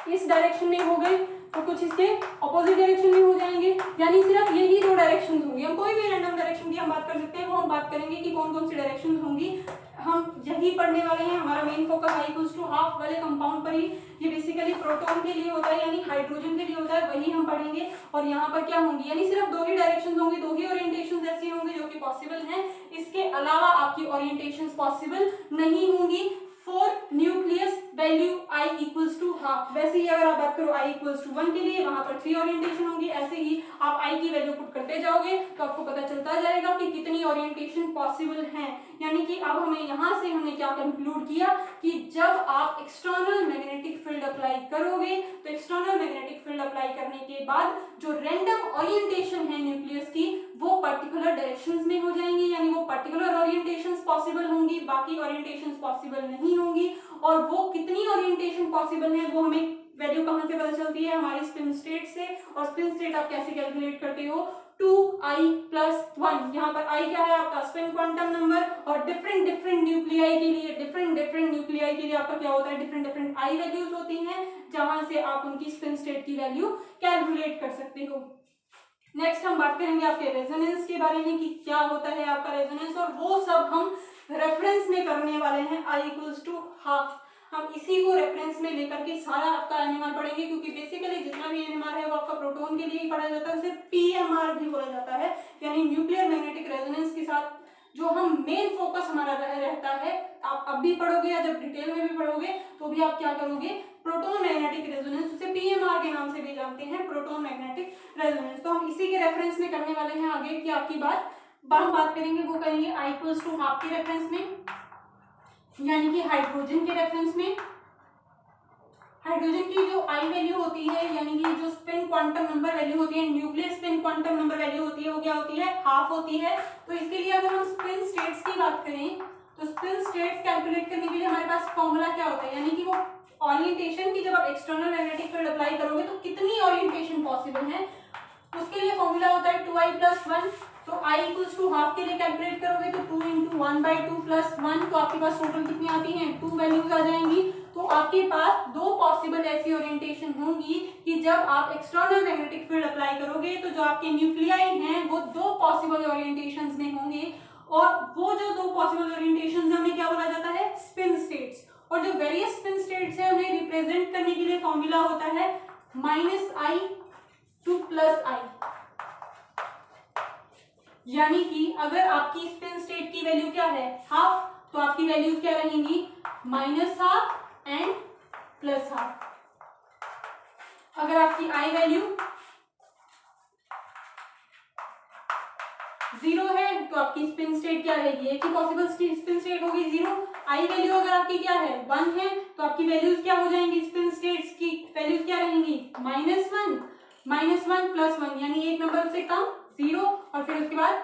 इस डायरेक्शन में हो गए तो कुछ इसके ऑपोजिट डायरेक्शन में हो जाएंगे, यानी सिर्फ यही दो डायरेक्शन होंगी। हम कोई भी रैंडम डायरेक्शन की हम बात कर सकते हैं, वो हम बात करेंगे कि कौन कौन सी डायरेक्शन होंगी। हम यही पढ़ने वाले हैं, हमारा मेन फोकस i = हाफ वाले कंपाउंड पर ही, ये बेसिकली प्रोटॉन के लिए होता है यानी हाइड्रोजन के लिए होता है, वही हम पढ़ेंगे। और यहाँ पर क्या होंगी? यानी सिर्फ दो ही डायरेक्शंस होंगी, दो ही ओरिएंटेशंस ऐसी होंगी जो कि पॉसिबल हैं। इसके अलावा आपकी ओरिएंटेशंस पॉसिबल नहीं होंगी for nucleus value i = half. वैसे ही अगर आप बात करो i = 1 के लिए, वहां पर 3 ओरिएंटेशन होंगी। ऐसे ही आप i की वैल्यू पुट करते जाओगे तो आपको पता चलता जाएगा कि कितनी ओरिएंटेशन पॉसिबल हैं। यानी कि अब हमें यहाँ से हमने क्या कंक्लूड किया कि जब आप एक्सटर्नल मैग्नेटिक फील्ड अप्लाई करोगे तो एक्सटर्नल मैग्नेटिक फील्ड अप्लाई करने के बाद जो रैंडम ओरिएंटेशन है न्यूक्लियस की वो पर्टिकुलर डायरेक्शंस में हो जाएंगी, यानी वो पर्टिकुलर ओरिएंटेशंस पॉसिबल होंगी, बाकी ओरिएंटेशंस पॉसिबल नहीं होंगी। और वो कितनी ओरिएंटेशन पॉसिबल है वो हमें वैल्यू कहाँ से पता चलती है? हमारी स्पिन स्टेट से। और स्पिन स्टेट आप कैसे कैलकुलेट करते हो? 2i+1। यहाँ पर i क्या है? आपका स्पिन क्वांटम नंबर। और डिफरेंट डिफरेंट न्यूक्लियाई के लिए आपका क्या होता है? डिफरेंट डिफरेंट i वैल्यूज होती हैं, जहां से आप उनकी स्पिन स्टेट की वैल्यू कैलकुलेट कर सकते हो। नेक्स्ट हम बात करेंगे आपके रेजोनेंस के बारे में कि क्या होता है आपका रेजोनेंस, और वो सब हम रेफरेंस में करने वाले हैं i=12। हम इसी को रेफरेंस में लेकर के सारा आपका एनएमआर पढ़ेंगे, क्योंकि बेसिकली जितना भी एनएमआर है वो आपका प्रोटॉन के लिए ही पढ़ा जाता है, उसे पीएमआर भी बोला जाता है, यानी न्यूक्लियर मैग्नेटिक रेजोनेंस के साथ जो हम मेन फोकस हमारा रहता है। आप अब भी पढ़ोगे या जब डिटेल में भी पढ़ोगे तो भी आप क्या करोगे? प्रोटॉन मैग्नेटिक रेजोनेंस, उसे पीएमआर के नाम से भी जानते हैं, प्रोटॉन मैग्नेटिक रेजोनेंस। तो हम इसी के रेफरेंस में करने वाले हैं आगे की आपकी बात करेंगे, वो करेंगे i=12 के रेफरेंस में, यानी कि हाइड्रोजन के रेफरेंस में। हाइड्रोजन की जो आई वैल्यू होती है, यानी कि जो स्पिन क्वांटम नंबर वैल्यू होती है, nuclear spin quantum number value होती है, वो क्या होती है? हाफ होती है। तो इसके लिए अगर हम स्पिन स्टेट्स की बात करें तो स्पिन स्टेट्स कैलकुलेट करने के लिए हमारे पास फॉर्मूला क्या होता है, यानी कि वो ओरिएंटेशन की जब आप एक्सटर्नल मैग्नेटिक फील्ड अप्लाई करोगे तो कितनी ओरिएंटेशन पॉसिबल है, उसके लिए फॉर्मूला होता है 2i+1। तो i=12 के लिए कैलकुलेट करोगे तो 2 × 1/2+1, तो आपके पास टोटल कितनी आती हैं? 2 वैल्यूज आ जाएंगी। तो आपके पास दो पॉसिबल ऐसी ओरिएंटेशन होंगी कि जब आप एक्सटर्नल मैग्नेटिक फील्ड अप्लाई करोगे तो जो आपके न्यूक्लियाई हैं वो दो पॉसिबल ओरिएंटेशंस में होंगे, और वो जो दो पॉसिबल ओरिएंटेशंस हैं उन्हें क्या बोला जाता है? Spin states. और जो वेरियस स्पिन स्टेट्स हैं उन्हें रिप्रेजेंट करने के लिए फॉर्मूला होता है -i to +i, यानी कि अगर आपकी स्पिन स्टेट की वैल्यू क्या है? हाफ, तो आपकी वैल्यूज क्या रहेंगी? -12 एंड +12। अगर आपकी आई वैल्यू 0 है तो आपकी स्पिन स्टेट क्या रहेगी? एक ही पॉसिबल स्पिन स्टेट होगी 0। आई वैल्यू अगर आपकी क्या है? 1 है, तो आपकी वैल्यूज क्या हो जाएंगी? स्पिन स्टेट्स की वैल्यूज क्या रहेंगी? -1 +1, यानी एक नंबर से कम 0, और फिर उसके बाद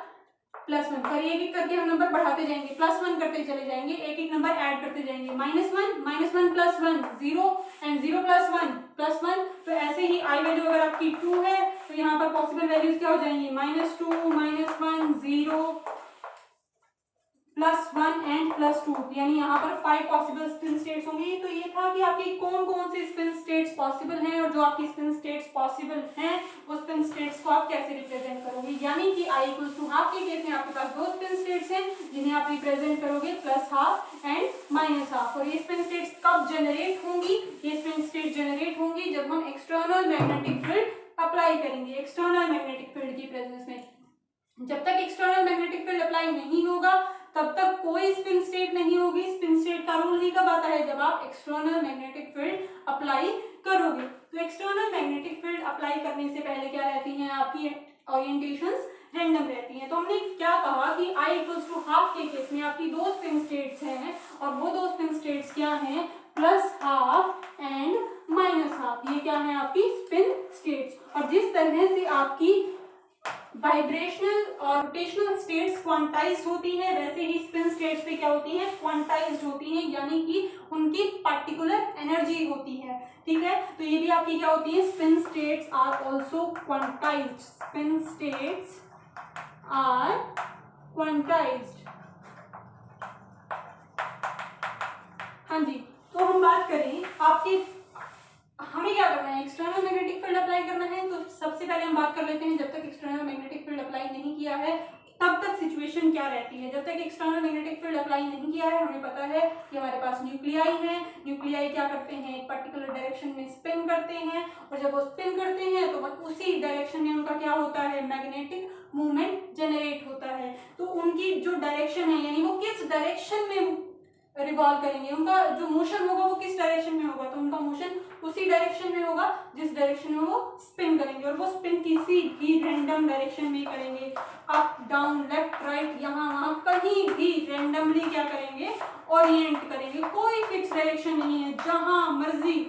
+1। फिर एक एक करके हम नंबर बढ़ाते जाएंगे, +1 करते चले जाएंगे, एक एक नंबर ऐड करते जाएंगे। -1 +1 0 एंड 0 +1 तो ऐसे ही आई वैल्यू अगर आपकी 2 है तो यहाँ पर पॉसिबल वैल्यूज क्या हो जाएंगी? -2 -1 0 +1 एंड +2, यानी यहाँ पर 5 पॉसिबल स्पिन स्टेट्स होंगी। तो ये था कि आपकी कौन कौन से स्पिन स्टेट्स पॉसिबल हैं, और जो आपकी स्पिन स्टेट्स पॉसिबल हैं वो स्पिन स्टेट्स को आप कैसे रिप्रेजेंट करोगे, यानी कि i=12 के केस में आपके पास दो स्पिन स्टेट्स हैं जिन्हें आप रिप्रेजेंट करोगे +12 एंड -12। और ये स्पिन स्टेट्स कब जनरेट होंगी? ये स्पिन स्टेट जनरेट होंगी जब हम एक्सटर्नल मैग्नेटिक फील्ड अप्लाई करेंगे, एक्सटर्नल मैग्नेटिक फील्ड की प्रेजेंस में। जब तक एक्सटर्नल मैग्नेटिक फील्ड अप्लाई नहीं होगा तब तक कोई स्पिन स्टेट नहीं होगी। स्पिन स्टेट का रूल ही कब आता है? जब आप एक्सटर्नल मैग्नेटिक फील्ड अप्लाई करोगे। तो एक्सटर्नल मैग्नेटिक फील्ड अप्लाई करने से पहले क्या रहती हैं आपकी ओरिएंटेशंस? रैंडम रहती हैं। तो हमने क्या कहा कि i=12 के केस में आपकी दो स्पिन स्टेट्स हैं, और वो दो स्पिन स्टेट्स क्या हैं? +12 एंड -12। ये क्या है? आपकी स्पिन स्टेट्स। और जिस तरह से आपकी वाइब्रेशनल और रोटेशनल स्टेट्स क्वांटाइज्ड होती हैं, वैसे ही स्पिन स्टेट्स पे क्या होती हैं? क्वांटाइज्ड होती हैं, यानी कि उनकी पार्टिकुलर एनर्जी होती है। ठीक है, तो ये भी आपकी क्या होती है? Spin states are also quantized. Spin states are quantized. हाँ जी, तो हम बात करें आपके, हमें क्या करना है? एक्सटर्नल मैग्नेटिक फील्ड अप्लाई करना है। तो सबसे पहले हम बात कर लेते हैं, जब तक एक्सटर्नल मैग्नेटिक फील्ड अप्लाई नहीं किया है तब तक सिचुएशन क्या रहती है। जब तक एक्सटर्नल मैग्नेटिक फील्ड अप्लाई नहीं किया है, हमें पता है कि हमारे पास न्यूक्लियाई है। न्यूक्लियाई क्या करते हैं? एक पर्टिकुलर डायरेक्शन में स्पिन करते हैं, और जब वो स्पिन करते हैं तो उसी डायरेक्शन में उनका क्या होता है? मैग्नेटिक मूवमेंट जनरेट होता है। तो उनकी जो डायरेक्शन है, यानी वो किस डायरेक्शन में रिवॉल्व करेंगे, उनका जो मोशन होगा वो किस डायरेक्शन में होगा? तो उनका मोशन उसी डायरेक्शन में होगा जिस डायरेक्शन में वो स्पिन करेंगे, और वो स्पिन किसी भी रैंडम डायरेक्शन में करेंगे। अप डाउन लेफ्ट राइट यहाँ वहां कहीं भी रैंडमली क्या करेंगे? ओरिएंट करेंगे। कोई फिक्स डायरेक्शन नहीं है, जहां मर्जी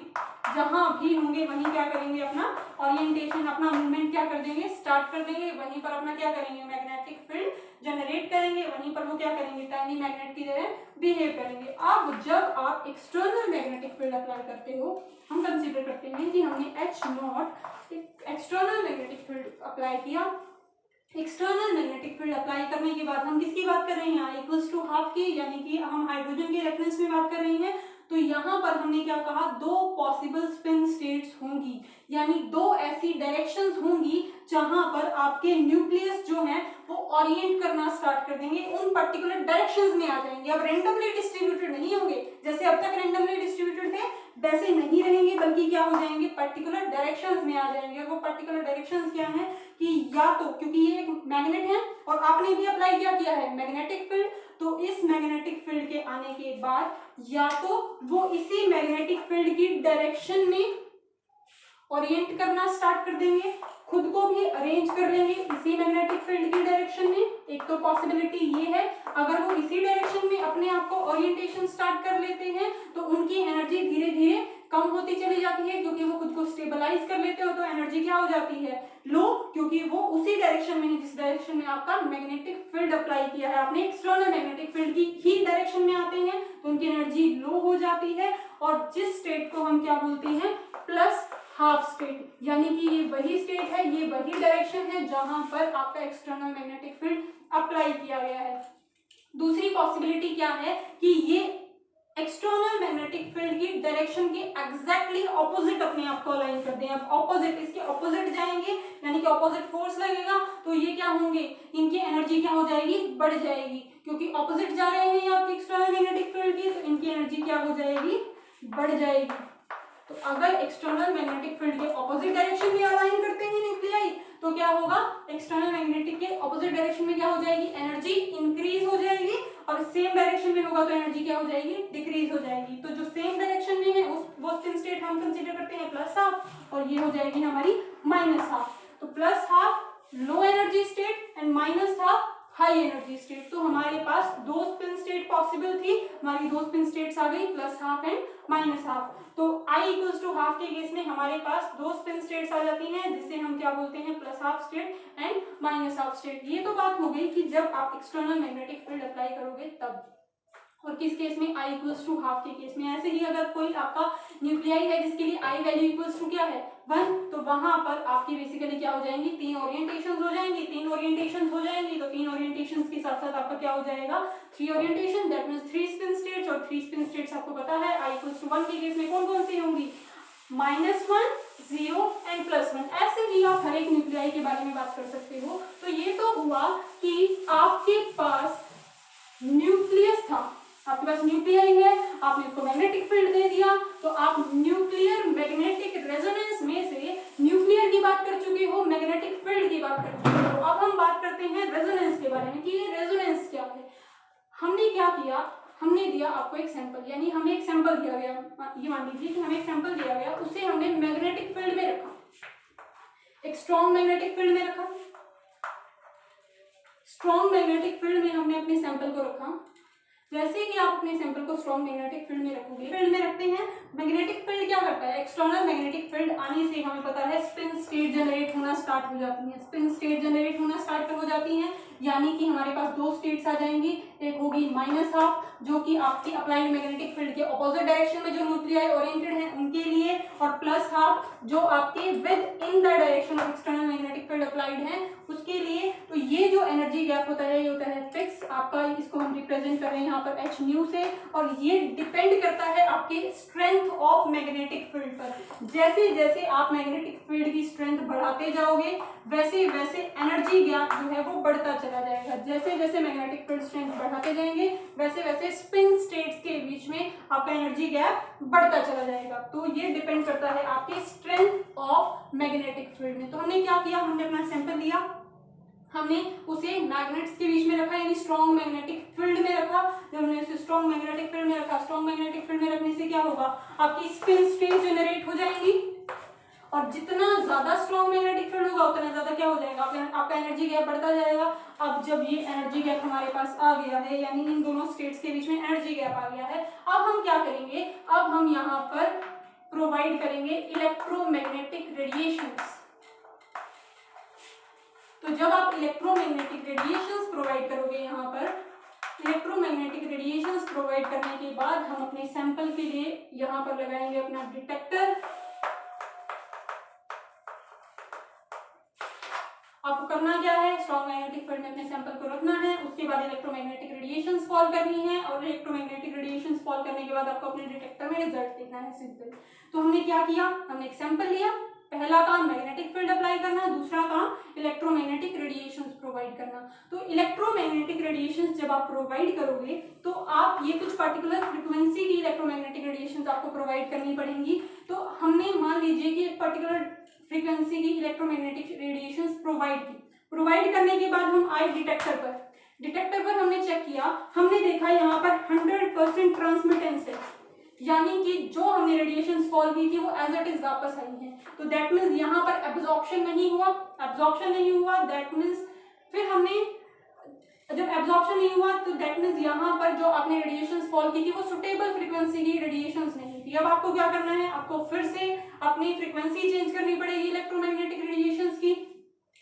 जहां भी होंगे वहीं क्या करेंगे? अपना ओरिएंटेशन, अपना मूवमेंट क्या कर देंगे? स्टार्ट कर देंगे। वहीं पर अपना क्या करेंगे? मैग्नेटिक फील्ड जनरेट करेंगे, वहीं पर वो क्या करेंगे, टाइनी मैग्नेट की तरह बिहेव करेंगे। अब जब आप एक्सटर्नल मैग्नेटिक फील्ड अप्लाई करते हो, हम कंसीडर करते हैं कि हमने H0 एक एक्सटर्नल मैग्नेटिक फील्ड अप्लाई किया। एक्सटर्नल मैग्नेटिक फील्ड अप्लाई करने के बाद हम किसकी बात कर रहे हैं, I इक्वल्स टू हाफ की, यानी कि हम हाइड्रोजन के रेफरेंस में बात कर रहे हैं। तो यहाँ पर हमने क्या कहा, दो पॉसिबल स्पिन स्टेट्स होंगी, यानी दो ऐसी डायरेक्शंस होंगी जहां पर आपके न्यूक्लियस जो हैं वो ओरिएंट करना स्टार्ट कर देंगे, उन पर्टिकुलर डायरेक्शंस में आ जाएंगे। अब रेंडमली डिस्ट्रीब्यूटेड नहीं होंगे, जैसे अब तक रेंडमली डिस्ट्रीब्यूटेड थे वैसे नहीं रहेंगे, बल्कि क्या हो जाएंगे, पर्टिकुलर डायरेक्शंस में आ जाएंगे। वो पर्टिकुलर डायरेक्शंस क्या हैं कि या तो, क्योंकि ये एक मैग्नेट है और आपने भी अप्लाई क्या किया है, मैग्नेटिक फील्ड, तो इस मैग्नेटिक फील्ड के आने के बाद या तो वो इसी मैग्नेटिक फील्ड की डायरेक्शन में ओरिएंट करना स्टार्ट कर देंगे, खुद को भी अरेंज कर लेंगे इसी मैग्नेटिक फील्ड की डायरेक्शन में। एक तो पॉसिबिलिटी ये है, अगर वो इसी डायरेक्शन में अपने आप को ओरिएंटेशन स्टार्ट कर लेते हैं तो उनकी एनर्जी धीरे धीरे कम होती चली जाती है, क्योंकि वो खुद को स्टेबलाइज कर लेते हो तो एनर्जी क्या हो जाती है, लो, क्योंकि वो उसी डायरेक्शन में है जिस डायरेक्शन में आपका मैग्नेटिक फील्ड अप्लाई किया है। आपने एक्सटर्नल मैग्नेटिक फील्ड की ही डायरेक्शन में आते हैं तो उनकी एनर्जी लो हो जाती है, और जिस स्टेट को हम क्या बोलते हैं, प्लस हाफ स्टेट, यानी कि ये वही स्टेट है, ये वही डायरेक्शन है जहां पर आपका एक्सटर्नल मैग्नेटिक फील्ड अप्लाई किया गया है। दूसरी पॉसिबिलिटी क्या है कि ये एक्सटर्नल मैग्नेटिक फील्ड की डायरेक्शन के एग्जैक्टली ऑपोजिट अपने आप को अलाइन कर दें। अब ऑपोजिट, इसके ऑपोजिट जाएंगे यानी कि ऑपोजिट फोर्स लगेगा, तो ये क्या होंगे, इनकी एनर्जी क्या हो जाएगी, बढ़ जाएगी, क्योंकि ऑपोजिट जा रहे हैं आपके एक्सटर्नल मैग्नेटिक फील्ड की, तो इनकी एनर्जी क्या हो जाएगी, बढ़ जाएगी। तो अगर एक्सटर्नल मैग्नेटिक फील्ड के ऑपोजिट डायरेक्शन में अलाइन करते हैं न्यूक्लियाई, तो क्या होगा, एक्सटर्नल मैग्नेटिक के ऑपोजिट डायरेक्शन में क्या हो जाएगी, एनर्जी इंक्रीज हो जाएगी, और सेम डायरेक्शन में होगा तो एनर्जी क्या हो जाएगी, डिक्रीज हो जाएगी। तो जो सेम डायरेक्शन में है वो स्पिन स्टेट हम कंसीडर करते हैं प्लस हाफ, और ये हो जाएगी हमारी माइनस हाफ। तो plus half low energy state and minus half high energy state. तो हमारे पास दो स्पिन स्टेट पॉसिबल थी, हमारी दो स्पिन स्टेट्स आ गई, plus half and minus half. तो I इक्वल्स टू हाफ के केस में हमारे पास दो स्पिन स्टेट्स आ जाती हैं, जिसे हम क्या बोलते हैं, plus half state and minus half state. ये तो बात हो गई कि जब आप एक्सटर्नल मैग्नेटिक फील्ड अप्लाई करोगे तब, और किस केस में, I इक्वल्स टू हाफ के केस में। ऐसे ही अगर कोई आपका न्यूक्लियाई है जिसके लिए I वैल्यू इक्वल्स टू क्या है, 1, तो वहां पर आपकी बेसिकली क्या हो जाएंगी, तीन ओरिएंटेशंस हो जाएंगी, तीन ओरिएंटेशंस हो जाएंगी, तो तीन ओरिएंटेशंस के साथ साथ आपका क्या हो जाएगा, 3 orientation, that means 3 spin states, और 3 स्पिन स्टेट्स आपको पता है I इक्वल्स टू 1 के केस में कौन कौन सी होंगी, -1, 0 एंड +1। ऐसे ही आप हर एक न्यूक्लियाई के बारे में बात कर सकते हो। तो ये तो हुआ कि आपके पास न्यूक्लियस था, आपके पास न्यूक्लियाई है, आपने उसको मैग्नेटिक फील्ड दे दिया, तो आप न्यूक्लियर मैग्नेटिक रेजोनेंस में से न्यूक्लियर की बात कर चुके हो, मैग्नेटिक फील्ड की बात कर चुके हो। अब हम बात करते हैं रेजोनेंस के बारे में कि ये रेजोनेंस क्या है। हमने क्या किया, हमने दिया आपको एक सैंपल, यानी हमें एक सैंपल दिया गया, ये मान लीजिए कि हमें एक सैंपल दिया गया, उसे हमने मैग्नेटिक फील्ड में रखा, एक स्ट्रॉन्ग मैग्नेटिक फील्ड में रखा, स्ट्रॉन्ग मैग्नेटिक फील्ड में हमने अपने सैंपल को रखा। जैसे ही आप अपने सैंपल को स्ट्रॉन्ग मैग्नेटिक फील्ड में रखोगे, फील्ड में रखते हैं, मैग्नेटिक फील्ड क्या करता है, एक्सटर्नल मैग्नेटिक फील्ड आने से हमें पता है स्पिन स्टेट जनरेट होना स्टार्ट हो जाती है, स्पिन स्टेट जनरेट होना स्टार्ट हो जाती हैं, यानी कि हमारे पास दो स्टेट्स आ जाएंगी, एक होगी माइनस हाफ जो कि आपकी अप्लाइड मैग्नेटिक फील्ड के ऑपोजिट डायरेक्शन में जो न्यूक्लियाई ओरिएंटेड हैं उनके लिए, और प्लस हाफ जो आपके with in the direction of external magnetic field applied हैं उसके लिए। तो ये जो एनर्जी गैप होता है ये होता है फिक्स आपका, इसको हम रिप्रेजेंट कर रहे हैं यहाँ पर h न्यू से, और ये डिपेंड करता है आपके स्ट्रेंथ ऑफ मैग्नेटिक फील्ड पर। जैसे जैसे आप मैग्नेटिक फील्ड की स्ट्रेंथ बढ़ाते जाओगे वैसे वैसे एनर्जी गैप जो है वो बढ़ता चला जाएगा। जैसे जैसे मैग्नेटिक फील्ड स्ट्रेंथ बढ़ाते जाएंगे वैसे वैसे स्पिन स्टेट्स के बीच में आपका एनर्जी गैप बढ़ता चला जाएगा। तो ये डिपेंड करता है आपके स्ट्रेंथ ऑफ मैग्नेटिक फील्ड में। तो हमने क्या किया, हमने अपना सैंपल लिया, हमने उसे मैग्नेट्स के बीच में रखा, यानी स्ट्रॉन्ग मैग्नेटिक फील्ड में रखा। जब हमने उसे स्ट्रॉन्ग मैग्नेटिक फील्ड में रखा, स्ट्रॉन्ग मैग्नेटिक फील्ड में रखने से क्या होगा, आपकी स्पिन स्टेट जनरेट हो जाएंगी, और जितना ज्यादा स्ट्रॉन्ग मैग्नेटिक फील्ड होगा उतना ज्यादा क्या हो जाएगा, आपका एनर्जी गैप बढ़ता जाएगा। अब जब ये एनर्जी गैप हमारे पास आ गया है, यानी इन दोनों स्टेट्स के बीच में एनर्जी गैप आ गया है, अब हम क्या करेंगे, अब हम यहाँ पर प्रोवाइड करेंगे इलेक्ट्रोमैग्नेटिक रेडिएशंस। तो जब आप इलेक्ट्रोमैग्नेटिक रेडिएशंस प्रोवाइड करोगे प्रोवाइड करने के बाद हम अपने सैंपल के लिए यहाँ पर लगाएंगे अपना डिटेक्टर। आपको करना क्या है, स्ट्रॉन्ग मैग्नेटिक फील्ड में अपने सैंपल को रखना है, उसके बाद इलेक्ट्रोमैग्नेटिक रेडिएशंस फॉल करनी है और इलेक्ट्रोमैग्नेटिक रेडिएशंस फॉल करने के बाद आपको अपने डिटेक्टर में रिजल्ट देखना है, सिंपल। तो हमने क्या किया, हमने एक सैंपल लिया, पहला काम मैग्नेटिक फील्ड अप्लाई करना, दूसरा काम इलेक्ट्रोमैग्नेटिक रेडिएशंस प्रोवाइड करना। तो इलेक्ट्रोमैग्नेटिक रेडिएशंस जब आप प्रोवाइड करोगे तो आप ये कुछ पर्टिकुलर फ्रीक्वेंसी की इलेक्ट्रोमैग्नेटिक रेडिएशंस आपको प्रोवाइड करनी पड़ेंगी। तो हमने मान लीजिए कि एक पर्टिकुलर फ्रीक्वेंसी की इलेक्ट्रोमैग्नेटिक रेडिएशंस प्रोवाइड करने के बाद हम आए डिटेक्टर पर हमने चेक किया, हमने देखा यहाँ पर 100% ट्रांसमिटेंस है, यानी कि जो हमने रेडिएशन फॉल की थी वो एज इट इज वापस आई है। तो दैट मीन्स यहाँ पर एब्जॉर्प्शन नहीं हुआ, दैट मीन्स फिर हमने जब एब्जॉर्प्शन नहीं हुआ तो दैट मीन्स यहाँ पर जो आपने रेडिएशन फॉल की थी वो सुटेबल फ्रीक्वेंसी की रेडिएशंस नहीं थी। अब आपको क्या करना है, आपको फिर से अपनी फ्रीक्वेंसी चेंज करनी पड़ेगी इलेक्ट्रोमैग्नेटिक रेडिएशंस की,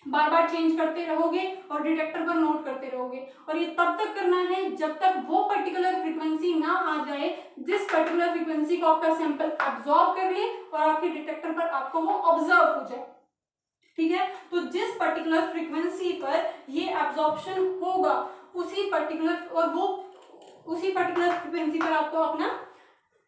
बार बार चेंज करते रहोगे और डिटेक्टर पर नोट करते रहोगे, और ये तब तक करना है जब तक वो पर्टिकुलर फ्रीक्वेंसी ना आ जाए जिस पर्टिकुलर फ्रीक्वेंसी को आपका सैंपल एब्जॉर्ब कर ले और आपके डिटेक्टर पर आपको वो ऑब्जर्व हो जाए। ठीक है, तो जिस पर्टिकुलर फ्रीक्वेंसी पर ये एब्जॉर्प्शन होगा उसी पर्टिकुलर फ्रीक्वेंसी पर आपको अपना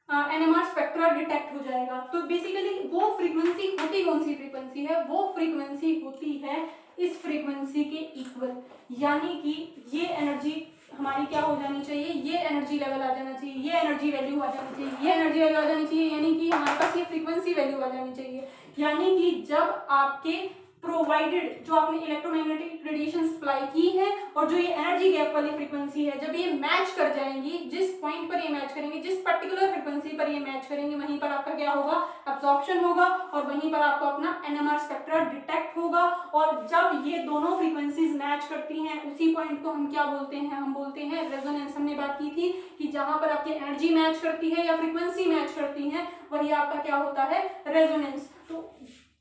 NMR स्पेक्ट्रा डिटेक्ट हो जाएगा। तो बेसिकली वो फ्रीक्वेंसी होती कौन सी फ्रीक्वेंसी है, वो फ्रीक्वेंसी होती है इस फ्रीक्वेंसी के इक्वल, यानी कि ये एनर्जी हमारी क्या हो जानी चाहिए, ये एनर्जी लेवल आ जाना चाहिए, ये एनर्जी वैल्यू आ जानी चाहिए, ये एनर्जी वैल्यू आ जानी चाहिए, यानी कि हमारे पास ये फ्रीक्वेंसी वैल्यू आ जानी चाहिए। यानी कि जब आपके प्रोवाइडेड जो आपने इलेक्ट्रोमैग्नेटिक रेडिएशन सप्लाई की है और जो ये एनर्जी गैप वाली फ्रीक्वेंसी है, जब ये मैच कर जाएंगी, जिस पॉइंट पर ये मैच करेंगे, जिस पर्टिकुलर फ्रीक्वेंसी पर ये मैच करेंगे, वहीं पर आपका क्या होगा, एब्जॉर्प्शन होगा और वहीं पर आपको अपना NMR स्पेक्ट्रा डिटेक्ट होगा। और जब ये दोनों फ्रीक्वेंसीज मैच करती हैं उसी पॉइंट को हम क्या बोलते हैं, हम बोलते हैं रेजोनेंस। हमने बात की थी कि जहां पर आपकी एनर्जी मैच करती है या फ्रीक्वेंसी मैच करती है वही आपका क्या होता है, रेजोनेंस। तो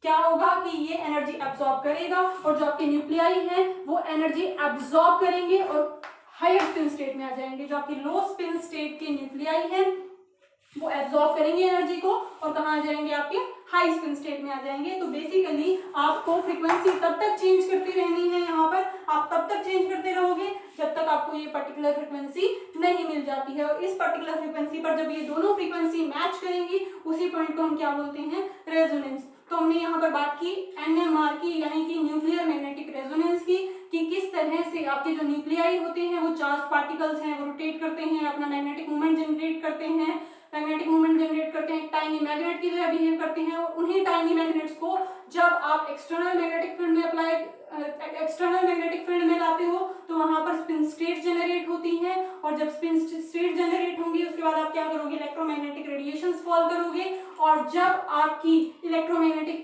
क्या होगा कि ये एनर्जी एब्जॉर्ब करेगा और जो आपके न्यूक्लियाई हैं वो एनर्जी एब्जॉर्ब करेंगे और हायर स्पिन स्टेट में आ जाएंगे। जो आपके लो स्पिन स्टेट के न्यूक्लियाई हैं वो एब्जॉर्ब करेंगे एनर्जी को और कहाँ आ जाएंगे, आपके हाई स्पिन स्टेट में आ जाएंगे। तो बेसिकली आपको फ्रीक्वेंसी तब तक चेंज करती रहनी है, यहाँ पर आप तब तक चेंज करते रहोगे जब तक आपको ये पर्टिकुलर फ्रीक्वेंसी नहीं मिल जाती है। और इस पर्टिकुलर फ्रीक्वेंसी पर जब ये दोनों फ्रीक्वेंसी मैच करेंगी उसी पॉइंट को हम क्या बोलते हैं, रेजोनेंस। तो हमने यहाँ पर बात की NMR की, यानी कि न्यूक्लियर मैग्नेटिक रेजोनेंस की, कि किस तरह से आपके जो न्यूक्लियाई होते हैं वो चार्ज पार्टिकल्स हैं वो रोटेट करते हैं, अपना मैग्नेटिक मूवमेंट जनरेट करते हैं, टाइनी मैग्नेट की तरह बिहेव करते हैं। और उन्हीं टाइनी मैग्नेट्स को जब आप एक्सटर्नल मैग्नेटिक फील्ड में लाते हो तो वहां पर स्पिन स्टेट जनरेट होती हैं, और जब स्पिन स्टेट जनरेट होंगी उसके बाद आप क्या करोगे, इलेक्ट्रोमैग्नेटिक रेडिएशंस फॉल करोगे। और जब आपकी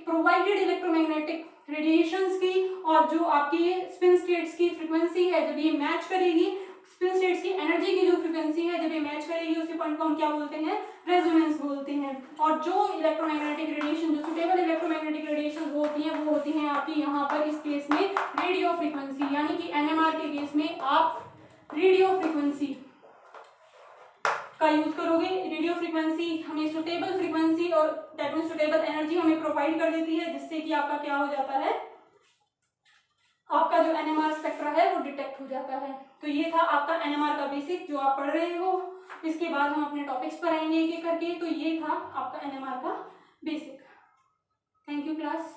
प्रोवाइडेड इलेक्ट्रोमैग्नेटिक रेडिएशंस की और जो आपकी स्पिन स्टेट्स की फ्रीक्वेंसी है जब ये मैच करेगी, स्पिन स्टेट्स की एनर्जी की जो फ्रीक्वेंसी है जब ये मैच करेगी उसी पॉइंट को हम क्या बोलते हैं, रेजोनेंस बोलते हैं। और जो इलेक्ट्रोमैग्नेटिक रेडिएशन, जो सुटेबल इलेक्ट्रोमैग्नेटिक रेडिएशन होती हैं वो होती हैं आपकी यहाँ पर इस केस में रेडियो फ्रीक्वेंसी, यानी कि NMR के केस में आप रेडियो फ्रीक्वेंसी का यूज करोगे। रेडियो फ्रीक्वेंसी हमें सुटेबल फ्रीक्वेंसी और दैट मींस सुटेबल एनर्जी हमें प्रोवाइड कर देती है, जिससे कि आपका क्या हो जाता है, आपका जो NMR स्पेक्ट्रा है वो डिटेक्ट हो जाता है। तो ये था आपका NMR का बेसिक जो आप पढ़ रहे हो। इसके बाद हम अपने टॉपिक्स पर आएंगे एक एक करके। तो ये था आपका NMR का बेसिक। Thank you class.